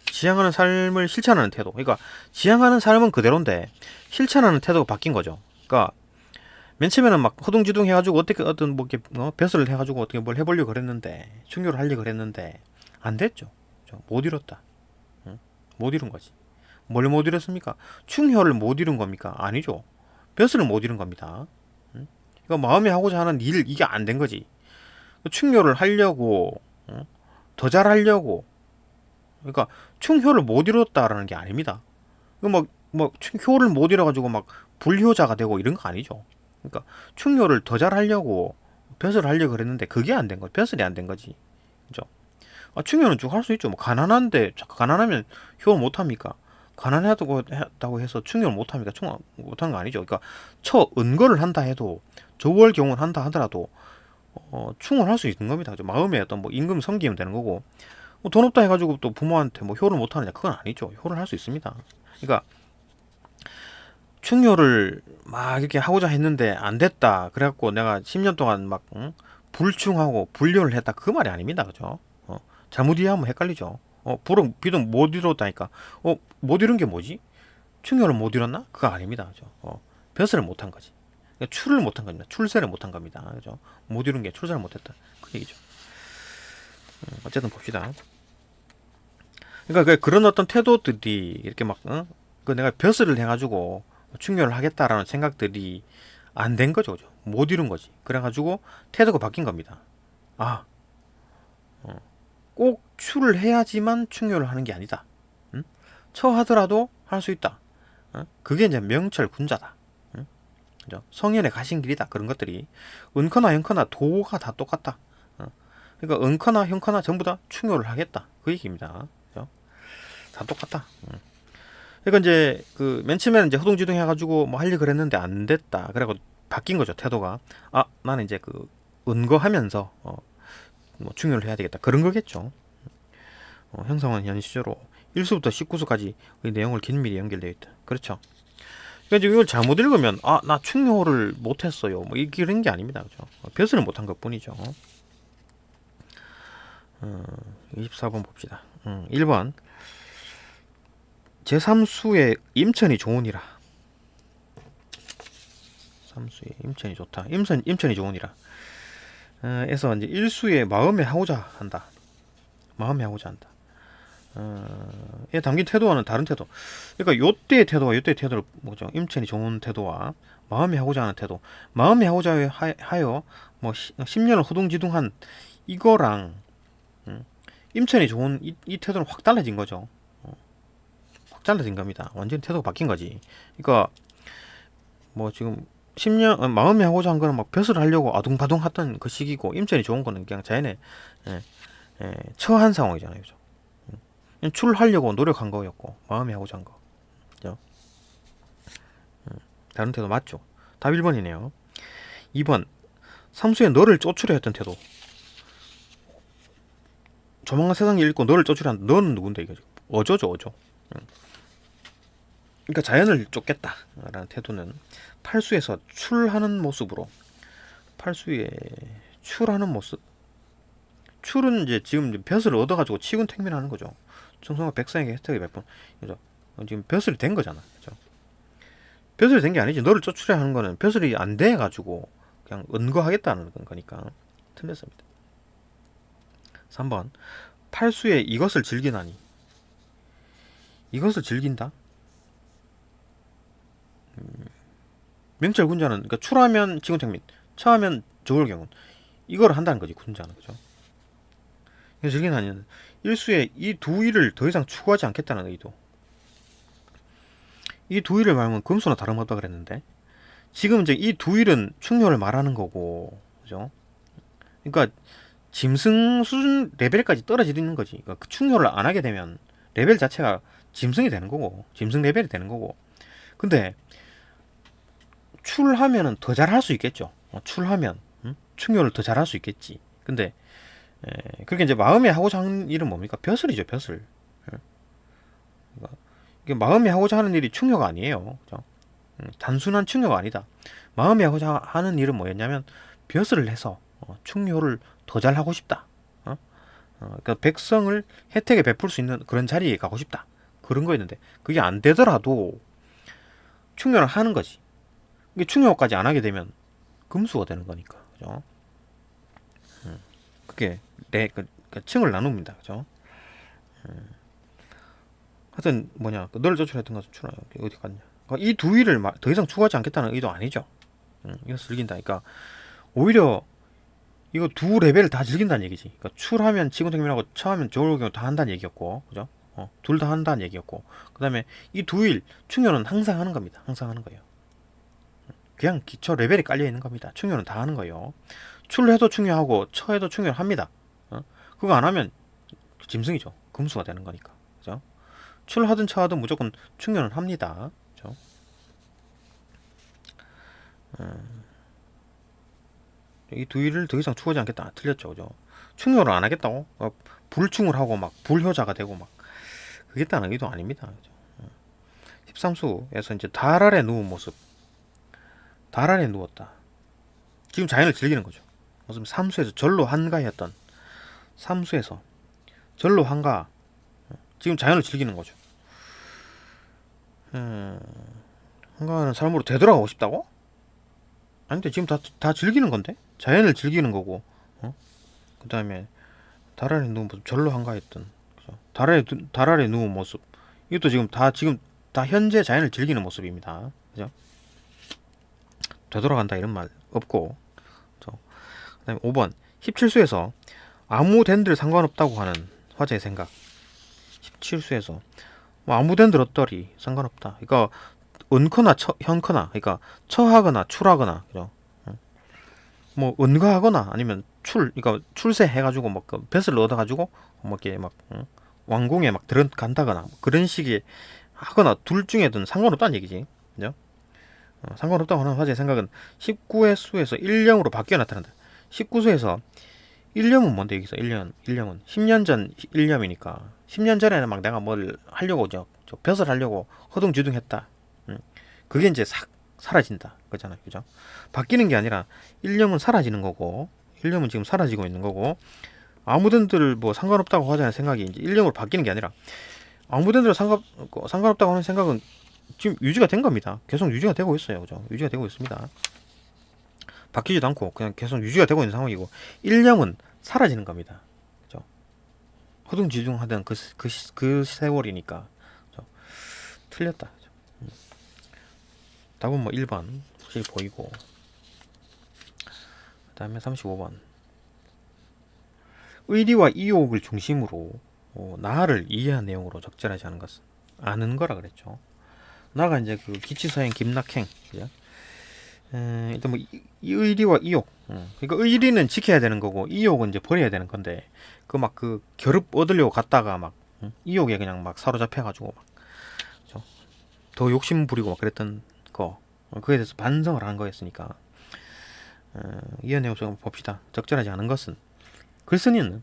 지향하는 삶을 실천하는 태도. 그러니까 지향하는 삶은 그대로인데 실천하는 태도가 바뀐 거죠. 그러니까 맨 처음에는 허둥지둥 해가지고 어떻게 이렇게 벼슬을 해가지고 어떻게 뭘 해보려고 그랬는데 충교를 하려고 그랬는데 안 됐죠. 못 이뤘다. 못 이룬 거지. 뭘 못 이뤘습니까? 충효를 못 이룬 겁니까? 아니죠. 벼슬을 못 이룬 겁니다. 그러니까 마음이 하고자 하는 일, 이게 안 된 거지. 충효를 하려고 더 잘하려고, 그러니까 충효를 못 이뤘다라는 게 아닙니다. 충효를 못 이뤄가지고 불효자가 되고 이런 거 아니죠. 그러니까 충효를 더 잘하려고 벼슬을 하려고 그랬는데 그게 안 된 거지. 벼슬이 안 된 거지. 그죠? 충효는 쭉 할 수 있죠. 가난하면 효 못 합니까? 가난하다고 해서 충효를 못 합니까? 충 못하는 거 아니죠. 그러니까 은거를 한다 해도 조월경을 한다 하더라도 충을 할 수 있는 겁니다. 그죠? 마음에 어떤 임금 섬기면 되는 거고, 돈 없다 해가지고 또 부모한테 효를 못 하느냐, 그건 아니죠. 효를 할 수 있습니다. 그러니까 충효를 이렇게 하고자 했는데 안 됐다. 그래갖고 내가 10년 동안 불충하고 불효를 했다. 그 말이 아닙니다. 그죠? 잘못 이해하면 헷갈리죠. 불은 비동 못 이뤘다니까. 못 이룬 게 뭐지? 충혈을 못 이뤘나? 그거 아닙니다. 그죠? 벼슬을 못한 거지. 그러니까 출을 못한 겁니다. 출세를 못한 겁니다. 그죠? 못 이룬 게 출세를 못했다. 그 얘기죠. 어쨌든 봅시다. 그러니까 그런 어떤 태도들이 이렇게 막, 그 내가 벼슬을 해가지고 충혈을 하겠다라는 생각들이 안 된 거죠. 그죠? 못 이룬 거지. 그래가지고 태도가 바뀐 겁니다. 아, 꼭 출을 해야지만 충혈을 하는 게 아니다. 처하더라도 할 수 있다. 그게 이제 명철 군자다. 그죠? 성현의 가신 길이다. 그런 것들이 은커나 형커나 도가 다 똑같다. 그러니까 은커나 형커나 전부 다 충혈을 하겠다. 그 얘기입니다. 그죠? 다 똑같다. 그러니까 이제 그 맨 처음에는 이제 허둥지둥 해가지고 뭐 하려 그랬는데 안 됐다. 그래고 바뀐 거죠. 태도가. 아, 나는 이제 그 은거하면서 뭐 충혈을 해야 되겠다. 그런 거겠죠. 형성은 현시조로 1수부터 19수까지 의 내용을 긴밀히 연결되어 있다. 그렇죠. 그러니까 이걸 잘못 읽으면 아, 나 충혈을 못했어요. 뭐 이런 게 아닙니다. 그죠? 벼슬을 못한 것 뿐이죠. 24번 봅시다. 1번 제3수의 임천이 좋으니라. 3수의 임천이 좋다. 임천이 좋으니라. 에서 이제 1수의 마음에 하고자 한다. 마음에 하고자 한다. 에 담긴 태도와는 다른 태도. 그러니까 요때의 태도와 요때의 태도를 뭐죠? 임천이 좋은 태도와 마음에 하고자 하는 태도. 마음에 하고자 하여 뭐 10년을 허둥지둥한 이거랑 임천이 좋은 이 태도는 확 달라진 거죠. 확 달라진 겁니다. 완전히 태도가 바뀐 거지. 그러니까 뭐 지금 10년 마음에 하고자 한 거는 막 벼슬 하려고 아둥바둥 하던 그 시기고 임천이 좋은 거는 그냥 자연에 처한 상황이잖아요. 그죠? 출하려고 노력한 거였고 마음에 하고자 한 거. 그죠? 다른 태도 맞죠? 답 1번이네요. 2번 삼수에 너를 쫓으려 했던 태도. 조만간 세상이 읽고 너를 쫓으려 한 너는 누군데 이거죠. 어조죠 어조. 그러니까 자연을 쫓겠다라는 태도는 팔수에서 출하는 모습으로 팔수에 출하는 모습. 출은 이제 지금 벼슬을 얻어가지고 치군택민하는 거죠. 청송과 백성에게 혜택을 베푼. 그죠? 지금 벼슬이 된 거잖아. 그죠? 벼슬이 된 게 아니지. 너를 쫓으려 하는 거는 벼슬이 안 돼가지고 그냥 은거하겠다는 거니까 틀렸습니다. 3번 팔수에 이것을 즐기나니. 이것을 즐긴다? 명철 군자는 그러니까 출하면 치군택민, 처하면 저울경은 이걸 한다는 거지 군자는. 그죠? 그래서 즐기나니는 일수에 이 두 일을 더 이상 추구하지 않겠다는 의도. 이 두 일을 말하면 금수나 다름없다 그랬는데 지금 이제 이 두 일은 충혈을 말하는 거고, 그죠? 그러니까 짐승 수준 레벨까지 떨어지는 거지. 그러니까 그 충혈을 안 하게 되면 레벨 자체가 짐승이 되는 거고, 짐승 레벨이 되는 거고. 근데 출하면은 더 잘할 수 있겠죠. 출하면 충혈을 더 잘할 수 있겠지. 근데 그렇게 이제 마음에 하고자 하는 일은 뭡니까? 벼슬이죠, 벼슬. 그러니까 이게 마음에 하고자 하는 일이 충혈가 아니에요. 그죠? 단순한 충혈가 아니다. 마음에 하고자 하는 일은 뭐였냐면 벼슬을 해서 충혈을 더 잘하고 싶다. 그러니까 백성을 혜택에 베풀 수 있는 그런 자리에 가고 싶다. 그런 거였는데 그게 안 되더라도 충혈을 하는 거지. 이게 충혈까지 안 하게 되면 금수가 되는 거니까. 그죠? 그게 층을 나눕니다. 그죠? 하여튼 뭐냐 너를 쫓으려 했던 것은 추나 어디 갔냐. 이 두 일을 더 이상 추구하지 않겠다는 의도 아니죠. 이거 즐긴다. 그러니까 오히려 이거 두 레벨을 다 즐긴다는 얘기지. 그러니까 출하면 치군택민하고 처하면 저울경을 다 한다는 얘기였고, 그죠? 둘 다 한다는 얘기였고, 그 다음에 이 두 일 충혈은 항상 하는 겁니다. 항상 하는 거예요. 그냥 기초 레벨이 깔려 있는 겁니다. 충혈은 다 하는 거예요. 출해도 충혈하고 처해도 충혈합니다. 그거 안 하면 짐승이죠. 금수가 되는 거니까, 그죠? 출하든 처하든 무조건 충혈은 합니다. 그죠? 이 두 일을 더 이상 추구하지 않겠다. 틀렸죠, 그죠? 충혈을 안 하겠다고? 불충을 하고 막 불효자가 되고 막 그겠다는 의도 아닙니다. 그죠? 13수에서 이제 달 아래 누운 모습. 달 아래 누웠다. 지금 자연을 즐기는 거죠. 무슨 삼수에서 절로 한가했던 삼수에서 절로 한가. 지금 자연을 즐기는 거죠. 한가하는 삶으로 되돌아가고 싶다고? 아닌데 지금 다 즐기는 건데? 자연을 즐기는 거고, 그 다음에 달 아래 누운 모습, 절로 한가했던, 그죠? 달 아래 누운 모습. 이것도 지금 다 현재 자연을 즐기는 모습입니다. 그죠? 되돌아간다 이런 말 없고. 그 다음에 5번. 17수에서 아무 덴들 상관없다고 하는 화제의 생각. 17수에서 뭐 아무 덴들 어떠리 상관없다. 그러니까 은커나 현커나, 그러니까 처하거나 출하거나, 그죠? 뭐 은가하거나 아니면 그러니까 출세해가지고 막그 뱃을 얻어가지고 뭐 이렇게 막 왕궁에 막 들어간다거나 뭐 그런 식의 하거나 둘 중에든 상관없다는 얘기지, 그죠? 상관없다고 하는 화제의 생각은 19의 수에서 1령으로 바뀌어 나타난다. 19수에서 1령은 뭔데 여기서 1령은 10년 전 1령이니까 10년 전에는 막 내가 뭘 하려고 저 벼슬 하려고 허둥지둥했다. 그게 이제 싹 사라진다. 그잖아요. 그죠? 바뀌는 게 아니라 1령은 사라지는 거고 1령은 지금 사라지고 있는 거고 아무든들 뭐 상관없다고 하자는 생각이 이제 1령으로 바뀌는 게 아니라 아무든들 상관없다고 하는 생각은 지금 유지가 된 겁니다. 계속 유지가 되고 있어요. 그죠? 유지가 되고 있습니다. 바뀌지도 않고 그냥 계속 유지가 되고 있는 상황이고 1령은 사라지는 겁니다. 그죠? 허둥지둥하던 그 세월이니까. 그죠? 틀렸다. 그죠? 답은 뭐 1번 확실히 보이고 그 다음에 35번 의리와 이욕을 중심으로 나를 이해한 내용으로 적절하지 않은 것은 아는 거라 그랬죠. 나가 이제 그 기치서행 김낙행, 그죠? 일단 뭐 의리와 이욕, 그러니까 의리는 지켜야 되는 거고 이욕은 이제 버려야 되는 건데 그 막 그 겨룹 얻으려고 갔다가 막 이욕에 그냥 막 사로잡혀가지고 막 그죠? 더 욕심 부리고 막 그랬던 거, 그에 대해서 반성을 한 거였으니까 이해 내용 좀 봅시다. 적절하지 않은 것은 글쓴이는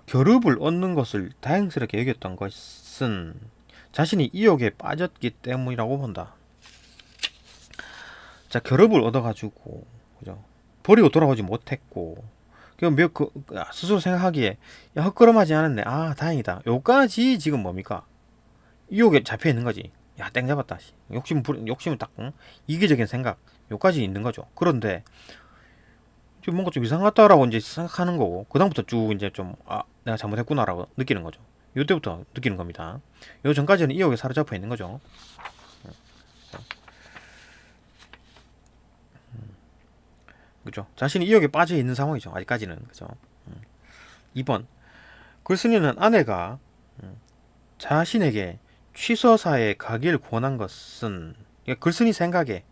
겨룹을 얻는 것을 다행스럽게 여겼던 것은 자신이 이욕에 빠졌기 때문이라고 본다. 자, 결합을 얻어가지고, 그죠? 버리고 돌아오지 못했고, 스스로 생각하기에, 야, 헛걸음하지 않았네. 아, 다행이다. 요까지 지금 뭡니까? 유혹에 잡혀 있는 거지. 야, 땡 잡았다. 욕심은 딱, 이기적인 생각. 요까지 있는 거죠. 그런데, 지금 뭔가 좀 이상하다라고 이제 생각하는 거고, 그다음부터 쭉 이제 좀, 내가 잘못했구나라고 느끼는 거죠. 요때부터 느끼는 겁니다. 요 전까지는 이욕에 사로잡혀 있는 거죠. 그죠? 자신이 이욕에 빠져 있는 상황이죠. 아직까지는. 그죠? 2번. 글쓴이는 아내가 자신에게 취서사에 가길 권한 것은, 그러니까 글쓴이 생각에,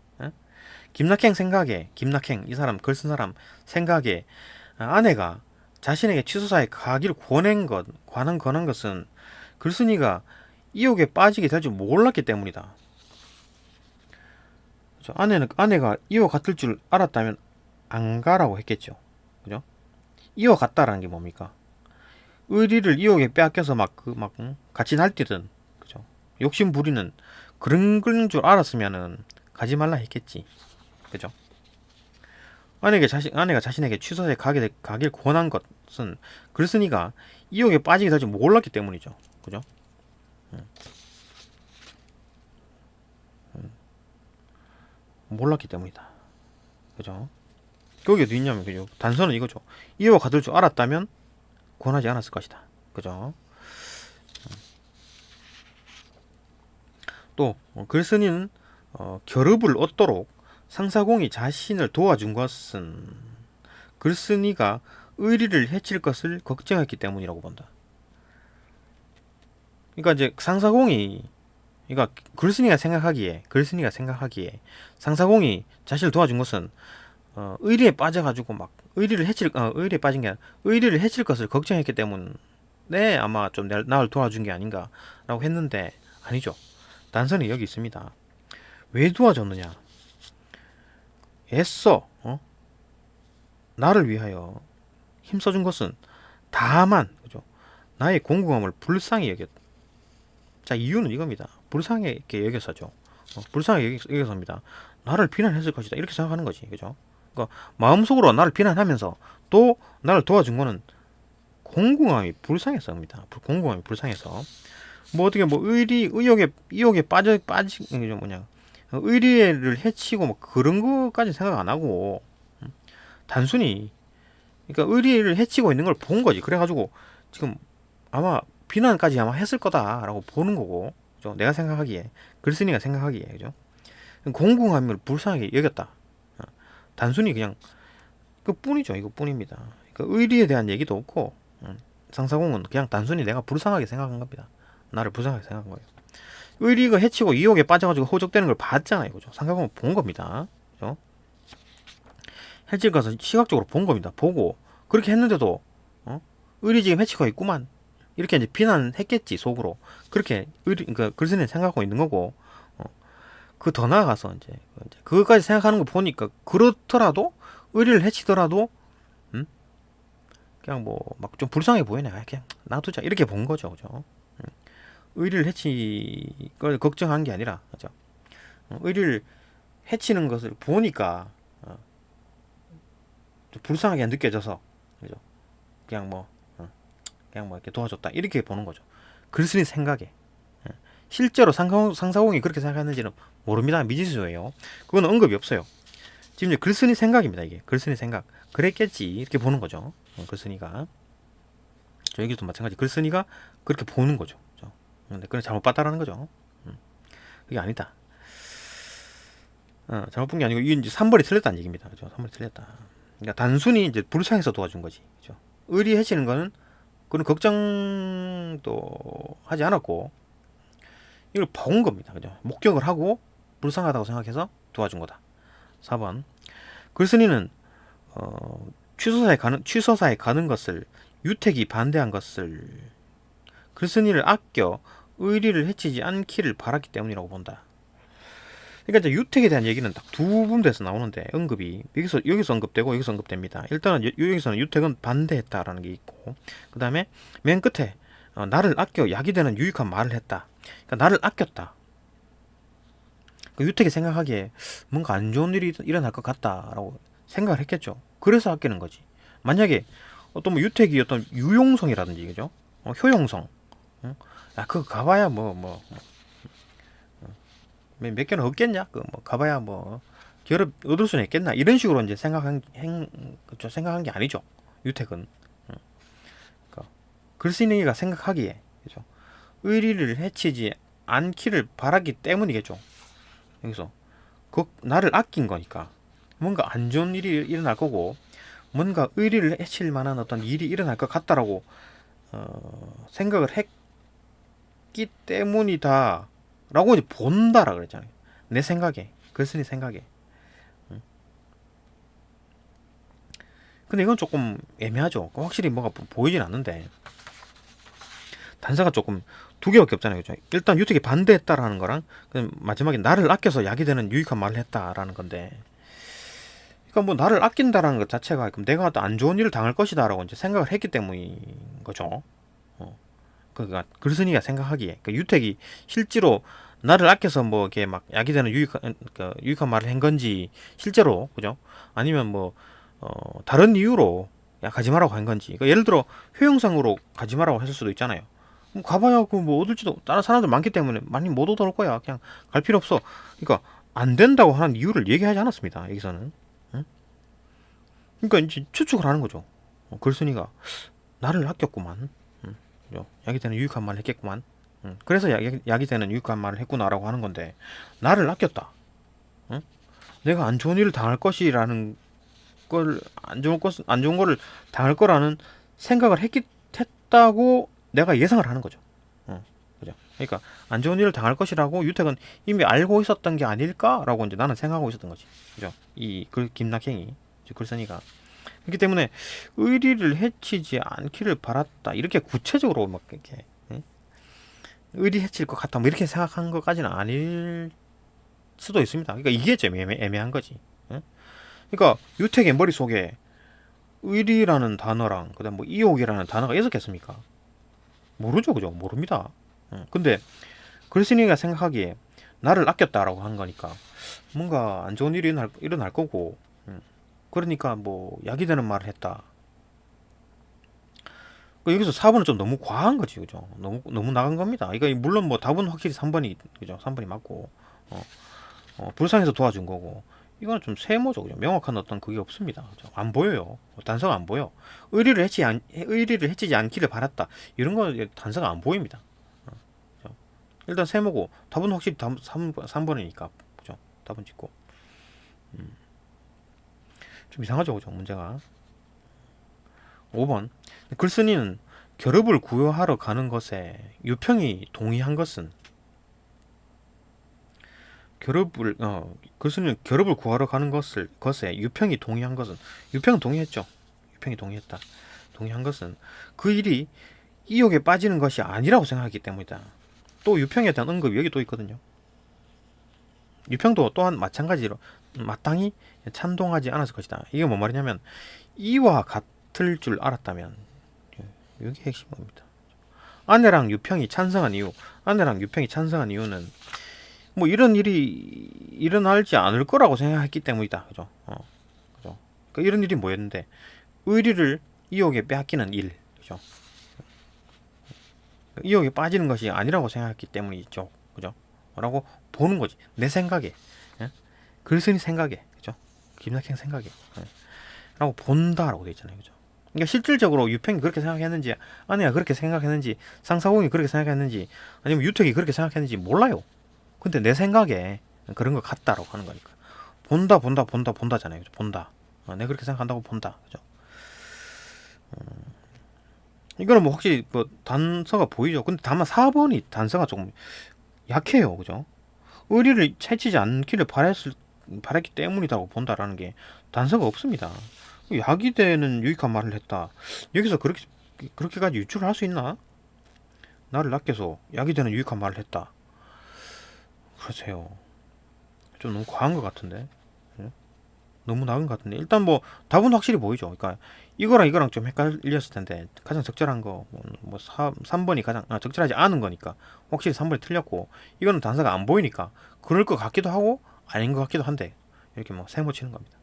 김낙행 생각에, 김낙행 이 사람 글 쓴 사람 생각에 아내가 자신에게 취소사에 가기를 권한 것은 글쓴이가 이욕에 빠지게 될 줄 몰랐기 때문이다. 그죠? 아내가 이와 같을 줄 알았다면 안 가라고 했겠죠. 그죠? 이와 같다라는 게 뭡니까? 의리를 이욕에 빼앗겨서 같이 날뛰든, 그죠? 욕심 부리는 그런 줄 알았으면은 가지 말라 했겠지. 그죠? 아내가 자신에게 취소에 가길 권한 것은 글쓴이가 이욕에 빠지게 될 줄 몰랐기 때문이죠. 그죠? 몰랐기 때문이다. 그죠? 거기에 어디 있냐면, 그죠? 단서는 이거죠. 이와 같을 줄 알았다면 권하지 않았을 것이다. 그죠? 또 글쓴이는 결합을 얻도록 상사공이 자신을 도와준 것은 글쓴이가 의리를 해칠 것을 걱정했기 때문이라고 본다. 그러니까 이제 그러니까 글쓴이가 생각하기에 상사공이 자신을 도와준 것은 의리에 빠져가지고 막 의리에 빠진 게 아니라 의리를 해칠 것을 걱정했기 때문에 아마 좀 나를 도와준 게 아닌가라고 했는데 아니죠. 단서는 여기 있습니다. 왜 도와줬느냐? 애써 나를 위하여 힘써준 것은 다만, 그죠? 나의 공공함을 불쌍히 여겼. 자, 이유는 이겁니다. 불쌍하게 여겨서죠. 불쌍하게 여겨서입니다. 나를 비난했을 것이다 이렇게 생각하는 거지, 그죠? 그러니까 마음속으로 나를 비난하면서 또 나를 도와준 거는 공공함이 불쌍해서입니다. 공공함이 불쌍해서 뭐 어떻게 뭐 의욕에 빠진 이게 뭐냐 의리를 해치고 뭐 그런 거까지 생각 안 하고 단순히 그러니까 의리를 해치고 있는 걸 본 거지. 그래가지고 지금 아마 비난까지 아마 했을 거다라고 보는 거고, 그죠? 내가 생각하기에 글쓴이가 생각하기에 그죠? 공공함을 불쌍하게 여겼다. 단순히 그냥 그 뿐이죠. 이거 뿐입니다. 그러니까 의리에 대한 얘기도 없고 상사공은 그냥 단순히 내가 불쌍하게 생각한 겁니다. 나를 불쌍하게 생각한 거예요. 의리가 해치고 이욕에 빠져가지고 호적되는 걸 봤잖아요. 그죠? 상사공은 본 겁니다. 그죠? 헬질 가서 시각적으로 본 겁니다. 보고 그렇게 했는데도 의리 지금 해치고 있구만. 이렇게 이제 비난했겠지 속으로. 그렇게 그러니까 글쓴이는 생각하고 있는 거고. 그 더 나아가서 이제 그것까지 생각하는 거 보니까 그렇더라도 의리를 해치더라도 그냥 뭐 막 좀 불쌍해 보이네. 그냥 놔두자 이렇게 본 거죠, 그죠? 의리를 해치 걸 걱정한 게 아니라, 그죠? 의리를 해치는 것을 보니까 좀 불쌍하게 느껴져서, 그죠? 그냥 뭐 이렇게 도와줬다 이렇게 보는 거죠. 글쓴이 생각에. 실제로 상사공이 그렇게 생각했는지는 모릅니다. 미지수예요. 그건 언급이 없어요. 지금 이제 글쓴이 생각입니다. 이게 글쓴이 생각. 그랬겠지 이렇게 보는 거죠. 글쓴이가. 여기서도 마찬가지. 글쓴이가 그렇게 보는 거죠. 근데 그건 잘못 봤다라는 거죠. 그게 아니다. 잘못 본 게 아니고 이게 이제 3번이 틀렸다는 얘기입니다. 그죠? 3번이 틀렸다. 그러니까 단순히 이제 불쌍해서 도와준 거지. 그죠? 의리 해치는 거는 그런 걱정도 하지 않았고 이걸 본 겁니다. 그죠? 목격을 하고 불쌍하다고 생각해서 도와준 거다. 4번. 글쓴이는 취소사에 가는 것을 유택이 반대한 것을 글쓴이를 아껴 의리를 해치지 않기를 바랐기 때문이라고 본다. 그러니까 이제 유택에 대한 얘기는 딱 두 군데에서 나오는데 언급이 여기서 언급되고 여기서 언급됩니다. 일단은 여기서는 유택은 반대했다라는 게 있고, 그 다음에 맨 끝에 나를 아껴 약이 되는 유익한 말을 했다. 그러니까 나를 아꼈다. 그 유택이 생각하기에 뭔가 안 좋은 일이 일어날 것 같다라고 생각을 했겠죠. 그래서 아끼는 거지. 만약에 어떤 뭐 유택이 어떤 유용성이라든지 그죠? 효용성. 야 그거 가봐야 몇 개는 없겠냐? 그 뭐 가봐야 뭐 기업 얻을 수는 있겠나? 이런 식으로 이제 생각한 게 아니죠. 유택은. 그러니까 글쓴이가 생각하기에 그죠? 의리를 해치지 않기를 바라기 때문이겠죠. 여기서 나를 아낀 거니까 뭔가 안 좋은 일이 일어날 거고 뭔가 의리를 해칠 만한 어떤 일이 일어날 것 같다라고 생각을 했기 때문이다 라고 이제 본다라 그랬잖아요. 내 생각에 글쓴이 생각에. 근데 이건 조금 애매하죠. 확실히 뭐가 보이진 않는데 단서가 조금 두 개밖에 없잖아요. 그죠? 일단 유택이 반대했다라는 거랑 마지막에 나를 아껴서 약이 되는 유익한 말을 했다라는 건데, 그러니까 뭐 나를 아낀다라는 것 자체가 그럼 내가 또 안 좋은 일을 당할 것이다라고 이제 생각을 했기 때문인 거죠. 그러니까 글쓴이가 생각하기에 그러니까 유택이 실제로 나를 아껴서 뭐 이렇게 막 약이 되는 유익한 말을 한 건지 실제로 그죠? 아니면 뭐 다른 이유로 야 가지 마라고 한 건지. 그러니까 예를 들어 효용상으로 가지 마라고 했을 수도 있잖아요. 가봐야 그 뭐 얻을지도 다른 사람들 많기 때문에 많이 못 얻을 거야. 그냥 갈 필요 없어. 그러니까 안 된다고 하는 이유를 얘기하지 않았습니다. 여기서는. 응? 그러니까 이제 추측을 하는 거죠. 글쓴이가 나를 아꼈구만. 약이 되는 유익한 말을 했겠구만. 그래서 약이 되는 유익한 말을 했구나라고 하는 건데 나를 아꼈다. 응? 내가 안 좋은 일을 당할 것이라는 걸 안 좋은 거를 당할 거라는 생각을 했다고 내가 예상을 하는 거죠. 그죠? 그러니까 안 좋은 일을 당할 것이라고 유택은 이미 알고 있었던 게 아닐까라고 이제 나는 생각하고 있었던 거지. 그죠? 이 김낙행이 글쓴이가 그렇기 때문에 의리를 해치지 않기를 바랐다 이렇게 구체적으로 막 이렇게 의리 해칠 것 같다 뭐 이렇게 생각한 것까지는 아닐 수도 있습니다. 그러니까 이게 좀 애매한 거지. 그러니까 유택의 머릿속에 의리라는 단어랑 그다음 뭐 이욕이라는 단어가 있었겠습니까? 모르죠, 그죠? 모릅니다. 근데 글쓴이가 생각하기에 나를 아꼈다라고 한 거니까 뭔가 안 좋은 일이 일어날 거고, 그러니까 뭐 약이 되는 말을 했다. 여기서 4번은 좀 너무 과한 거지, 그죠? 너무 나간 겁니다. 이거 물론 뭐 답은 확실히 3번이 그죠? 3번이 맞고 어, 불쌍해서 도와준 거고 이거는 좀 세모죠, 그죠? 명확한 어떤 그게 없습니다, 그죠? 안 보여요. 단서가 안 보여. 의리를 해치지 않기를 바랐다. 이런 거 단서가 안 보입니다. 그죠? 일단 세모고 답은 확실히 3번이니까 그죠? 답은 찍고 좀 이상하죠, 그죠? 문제가 5번 글쓴이는 결합을 구효하러 가는 것에 유평이 동의한 것은 글쓴이는 결합을 구하러 가는 것에 유평이 동의한 것은 유평은 동의했죠. 유평이 동의했다. 동의한 것은 그 일이 이욕에 빠지는 것이 아니라고 생각했기 때문이다. 또 유평에 대한 언급이 여기 또 있거든요. 유평도 또한 마찬가지로 마땅히 찬동하지 않았을 것이다. 이게 뭔 말이냐면 이와 같을 줄 알았다면 여기 핵심 겁니다. 아내랑 유평이 찬성한 이유는 뭐 이런 일이 일어나지 않을 거라고 생각했기 때문이다. 그죠? 그죠? 그러니까 이런 일이 뭐였는데 의리를 이욕에 빼앗기는 일, 그죠? 이욕에 빠지는 것이 아니라고 생각했기 때문이죠, 그죠? 라고 보는 거지. 내 생각에, 예? 글쓴이 생각에, 그죠? 김낙현 생각에, 예? 라고 본다라고 돼 있잖아요, 그죠? 그러니까 실질적으로 유평이 그렇게 생각했는지, 아내가 그렇게 생각했는지, 상사공이 그렇게 생각했는지, 아니면 유택이 그렇게 생각했는지 몰라요. 근데 내 생각에 그런 것 같다라고 하는 거니까. 본다잖아요, 그죠? 본다. 내가 그렇게 생각한다고 본다, 그죠? 이거는 뭐 확실히 뭐 단서가 보이죠. 근데 다만 4번이 단서가 조금 약해요, 그죠? 의리를 채치지 않기를 바랬기 때문이라고 본다라는 게 단서가 없습니다. 야기되는 유익한 말을 했다. 여기서 그렇게까지 유추를 할 수 있나? 나를 낚여서 야기되는 유익한 말을 했다. 그러세요. 좀 너무 과한 것 같은데. 예? 너무 나은 것 같은데. 일단 뭐 답은 확실히 보이죠. 그러니까 이거랑 좀 헷갈렸을 텐데 가장 적절한 거 뭐 3번이 가장 적절하지 않은 거니까 확실히 3번이 틀렸고 이거는 단서가 안 보이니까 그럴 것 같기도 하고 아닌 것 같기도 한데 이렇게 뭐 세모 치는 겁니다.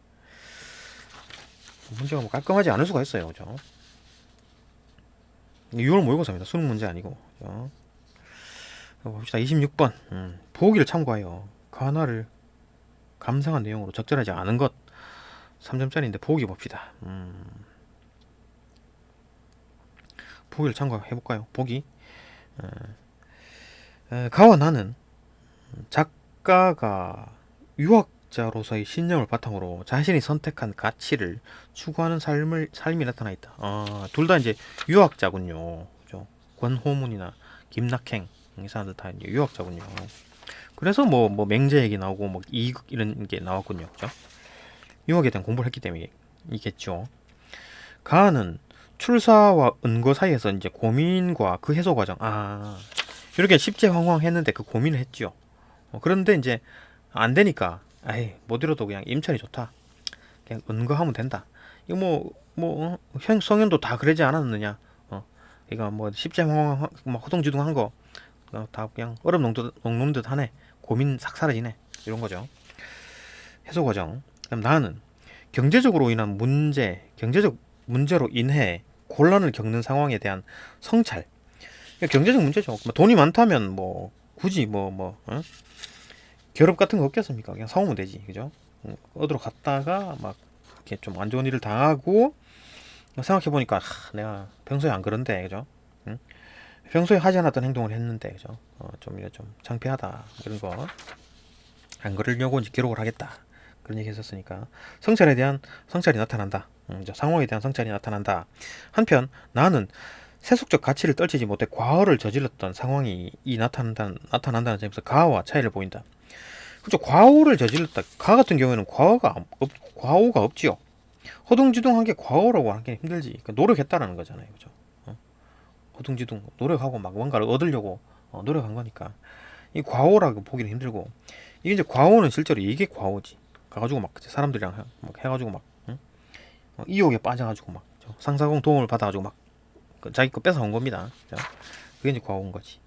문제가 뭐 깔끔하지 않을 수가 있어요, 그죠? 6월 모의고사입니다. 수능 문제 아니고. 그죠? 봅시다. 26번. 보기를 참고하여 관할을 감상한 내용으로 적절하지 않은 것 3점짜리인데 보기 봅시다. 보기를 참고해볼까요? 보기. 가와 나는 작가가 유학자로서의 신념을 바탕으로 자신이 선택한 가치를 추구하는 삶이 나타나 있다. 둘 다 이제 유학자군요. 그죠? 권호문이나 김낙행 이 사람들 다 이제 유학자군요. 그래서 뭐 맹제 얘기 나오고 뭐 이극 이런 게 나왔군요. 그죠? 유학에 대한 공부를 했기 때문이겠죠. 가는 출사와 은거 사이에서 이제 고민과 그 해소 과정, 이렇게 십제황황했는데 그 고민을 했죠. 그런데 이제 안 되니까, 못 이뤄도 그냥 임천이 좋다. 그냥 은거하면 된다. 이거 성현도 다 그러지 않았느냐? 이거 뭐 십제황황, 막 허둥지둥한 거, 다 그냥 얼음 녹는 듯 하네. 고민 싹 사라지네. 이런 거죠. 해소 과정. 그럼 나는 경제적으로 인한 경제적 문제로 인해 곤란을 겪는 상황에 대한 성찰. 경제적 문제죠. 돈이 많다면 뭐 굳이 결합 같은 거 없겠습니까? 그냥 사오면 되지, 그죠? 어디로 갔다가 막 이렇게 좀 안 좋은 일을 당하고 생각해 보니까 내가 평소에 안 그런데, 그죠? 응? 평소에 하지 않았던 행동을 했는데, 그죠? 좀 이래 좀 창피하다 이런 거 안 그러려고 이제 기록을 하겠다. 그런 얘기 했었으니까 성찰이 나타난다. 상황에 대한 성찰이 나타난다. 한편 나는 세속적 가치를 떨치지 못해 과오를 저질렀던 상황이 나타난다는 점에서 가와 차이를 보인다. 그렇죠. 과오를 저질렀다. 가 같은 경우에는 과오가 없지요. 허둥지둥한 게 과오라고 하는 게 힘들지. 그러니까 노력했다라는 거잖아요, 그죠? 허둥지둥 노력하고 막 뭔가를 얻으려고 노력한 거니까 이 과오라고 보기는 힘들고 이게 이제 과오는 실제로 이게 과오지. 가가지고 막 사람들이랑 막 해가지고 막 응? 이욕에 빠져가지고 막 상사공 도움을 받아가지고 막 자기 거 뺏어온 겁니다. 그게 이제 과오인 거지.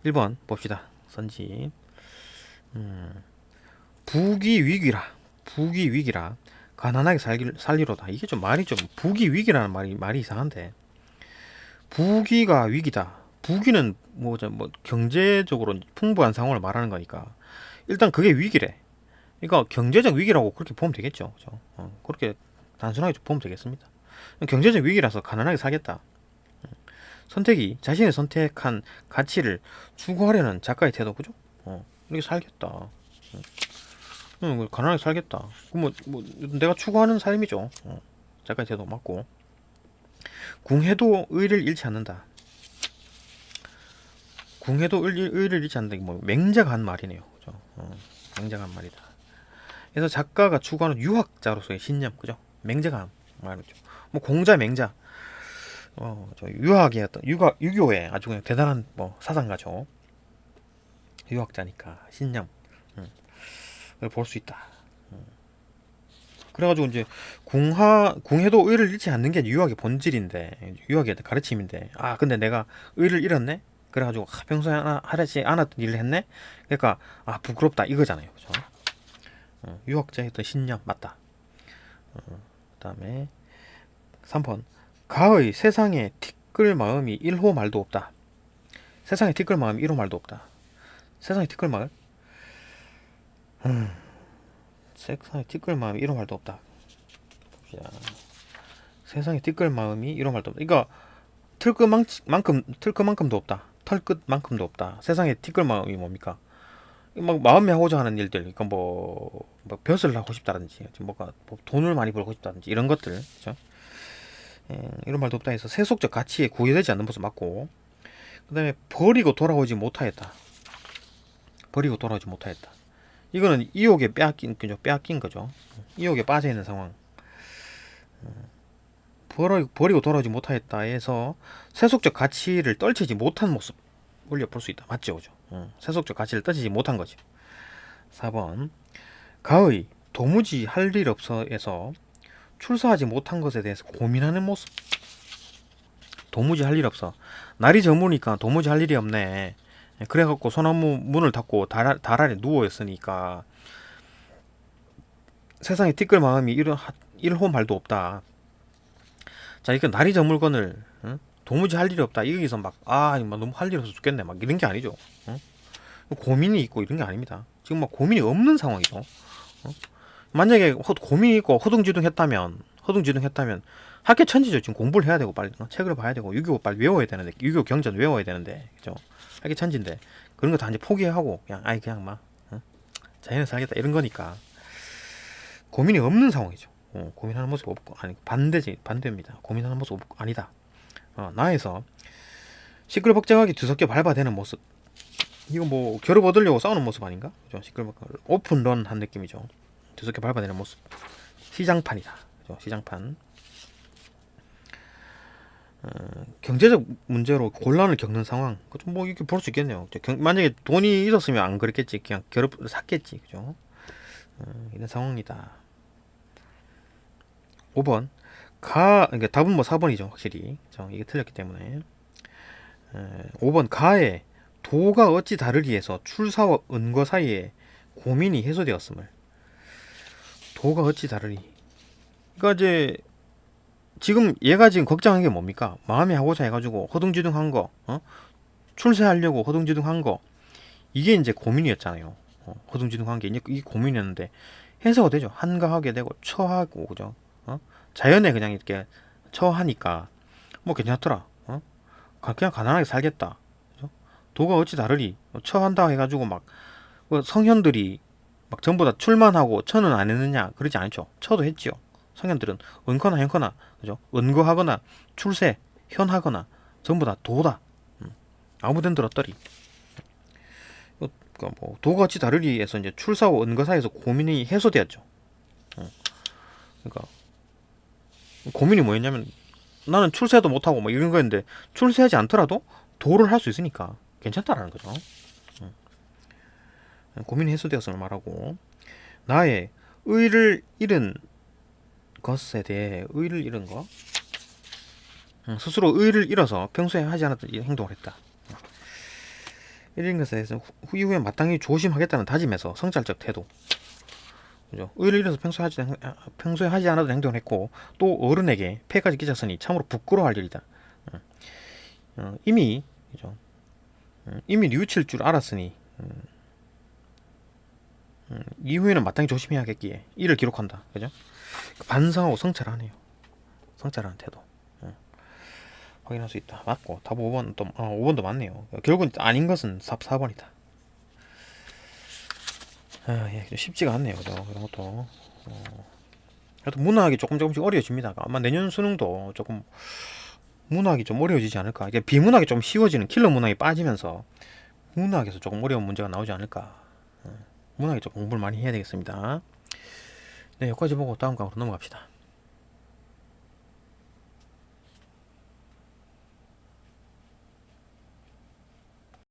1번 봅시다. 선지. 부귀 위기라 가난하게 살리로다. 이게 좀 말이 좀 부귀 위기라는 말이 이상한데, 부귀가 위기다. 부귀는 뭐 경제적으로 풍부한 상황을 말하는 거니까 일단 그게 위기래. 그러니까 경제적 위기라고 그렇게 보면 되겠죠. 그죠? 그렇게 단순하게 좀 보면 되겠습니다. 경제적 위기라서 가난하게 살겠다. 선택이 자신이 선택한 가치를 추구하려는 작가의 태도, 그죠? 이렇게 살겠다. 가난하게 살겠다. 뭐 내가 추구하는 삶이죠. 작가의 태도 맞고. 궁해도 의를 잃지 않는다. 궁해도 의를 잃지 않는다. 뭐 맹자가 한 말이네요. 그죠? 맹자가 한 말이다. 그래서 작가가 추구하는 유학자로서의 신념, 그죠? 맹자가 한 말이죠. 뭐 공자, 맹자. 저 유학의 어떤 유교의 아주 그냥 대단한 뭐 사상가죠. 유학자니까 신념. 볼 수 있다. 그래가지고 이제 궁해도 의를 잃지 않는 게 유학의 본질인데, 유학의 가르침인데, 근데 내가 의를 잃었네. 그래가지고 평소에 하지 않았던 일을 했네. 그러니까 부끄럽다 이거잖아요, 그죠? 유학자의 어떤 신념 맞다. 그다음에 3번 가의 세상에 티끌 마음이 1호 말도 없다. 세상에 티끌 마음이 1호 말도 없다. 세상에 티끌 마을? 세상에 티끌 마음이 1호 말도 없다. 봅시다. 세상에 티끌 마음이 1호 말도 없다. 그러니까 틀끝만큼도 없다. 털끝만큼도 없다. 세상에 티끌 마음이 뭡니까? 막 마음에 하고자 하는 일들, 그러니까 뭐 벼슬을 하고 싶다든지, 뭐가 돈을 많이 벌고 싶다든지 이런 것들, 그렇죠? 이런 말도 없다 해서 세속적 가치에 구애되지 않는 모습 맞고, 그다음에 버리고 돌아오지 못하였다. 버리고 돌아오지 못하였다. 이거는 이욕에 빼앗긴 거죠. 이욕에 빠져 있는 상황. 버리고 돌아오지 못하였다 해서 세속적 가치를 떨치지 못한 모습 올려볼 수 있다. 맞죠, 그죠? 세속적 가치를 떨치지 못한 거죠. 4번 가의 도무지 할 일 없어에서 출사하지 못한 것에 대해서 고민하는 모습. 도무지 할 일 없어. 날이 저무니까 도무지 할 일이 없네. 그래갖고 소나무 문을 닫고 달 아래 누워 있으니까 세상에 티끌 마음이 1호 말도 없다. 자, 이거 날이 저 물건을 도무지 할 일이 없다. 여기서 너무 할 일 없어 죽겠네. 막 이런 게 아니죠. 고민이 있고 이런 게 아닙니다. 지금 막 고민이 없는 상황이죠. 만약에 고민이 있고 허둥지둥했다면 학교 천지죠. 지금 공부를 해야 되고 빨리 책을 봐야 되고 유교 빨리 외워야 되는데 유교 경전 외워야 되는데 그죠? 학교 천지인데 그런 거 다 이제 포기하고 그냥 막 자연에 살겠다 이런 거니까 고민이 없는 상황이죠. 고민하는 모습 없고 반대입니다. 고민하는 모습 없고 아니다. 나에서 시끌벅적하게 뒤섞여 밟아대는 모습. 이거 뭐 결합 얻으려고 싸우는 모습 아닌가? 그죠? 시끌벅적 오픈런 한 느낌이죠. 뒤섞여 밟아대는 모습. 시장판이다. 그죠? 시장판. 경제적 문제로 곤란을 겪는 상황. 뭐 이렇게 볼 수 있겠네요. 만약에 돈이 있었으면 안 그랬겠지. 그냥 결합을 샀겠지. 그죠? 이런 상황이다. 5번 그러니까 답은 뭐 4번이죠. 확실히 이게 틀렸기 때문에 5번 가에 도가 어찌 다르리에서 출사와 은거 사이에 고민이 해소되었음을. 도가 어찌 다르리. 그러니까 이제 지금 얘가 지금 걱정한 게 뭡니까? 마음에 하고자 해가지고 허둥지둥한 거, 출세하려고 허둥지둥한 거, 이게 이제 고민이었잖아요. 허둥지둥한 게 이게 고민이었는데 해소가 되죠. 한가하게 되고 처하고 그죠? 자연에 그냥 이렇게 처하니까 뭐 괜찮더라. 그냥 가난하게 살겠다. 그죠? 도가 어찌 다르리. 처한다 해가지고 막 성현들이 막 전부 다 출만하고 처는 안 했느냐? 그러지 않죠. 처도 했지요. 성현들은 은거나 현거나 그죠? 은거하거나 출세 현하거나 전부 다 도다. 아무든 들었더리. 그러니까 뭐 도가 어찌 다르리에서 이제 출사와 은거 사이에서 고민이 해소되었죠. 그러니까 고민이 뭐였냐면 나는 출세도 못하고 뭐 이런 거였는데 출세하지 않더라도 도를 할 수 있으니까 괜찮다라는 거죠. 고민이 해소되었음을 말하고 나의 의를 잃은 것에 대해 의를 잃은 거 스스로 의를 잃어서 평소에 하지 않았던 행동을 했다. 잃은 것에 대해서 이후에 마땅히 조심하겠다는 다짐에서 성찰적 태도. 그죠? 의를 잃어서 평소에 하지 않아도 행동을 했고 또 어른에게 폐까지 끼쳤으니 참으로 부끄러워할 일이다. 어, 이미 그죠? 이미 뉘우칠 줄 알았으니 이후에는 마땅히 조심해야겠기에 이를 기록한다. 그죠? 반성하고 성찰하네요. 성찰하는 태도. 확인할 수 있다. 맞고 답 5번 또 5번도 맞네요. 결국은 아닌 것은 4번이다. 예, 쉽지가 않네요. 그죠? 이런 것도. 그래도 문학이 조금씩 어려워집니다. 아마 내년 수능도 조금 문학이 좀 어려워지지 않을까. 이게 비문학이 좀 쉬워지는 킬러 문학이 빠지면서 문학에서 조금 어려운 문제가 나오지 않을까. 문학이 좀 공부를 많이 해야 되겠습니다. 네, 여기까지 보고 다음 강으로 넘어갑시다.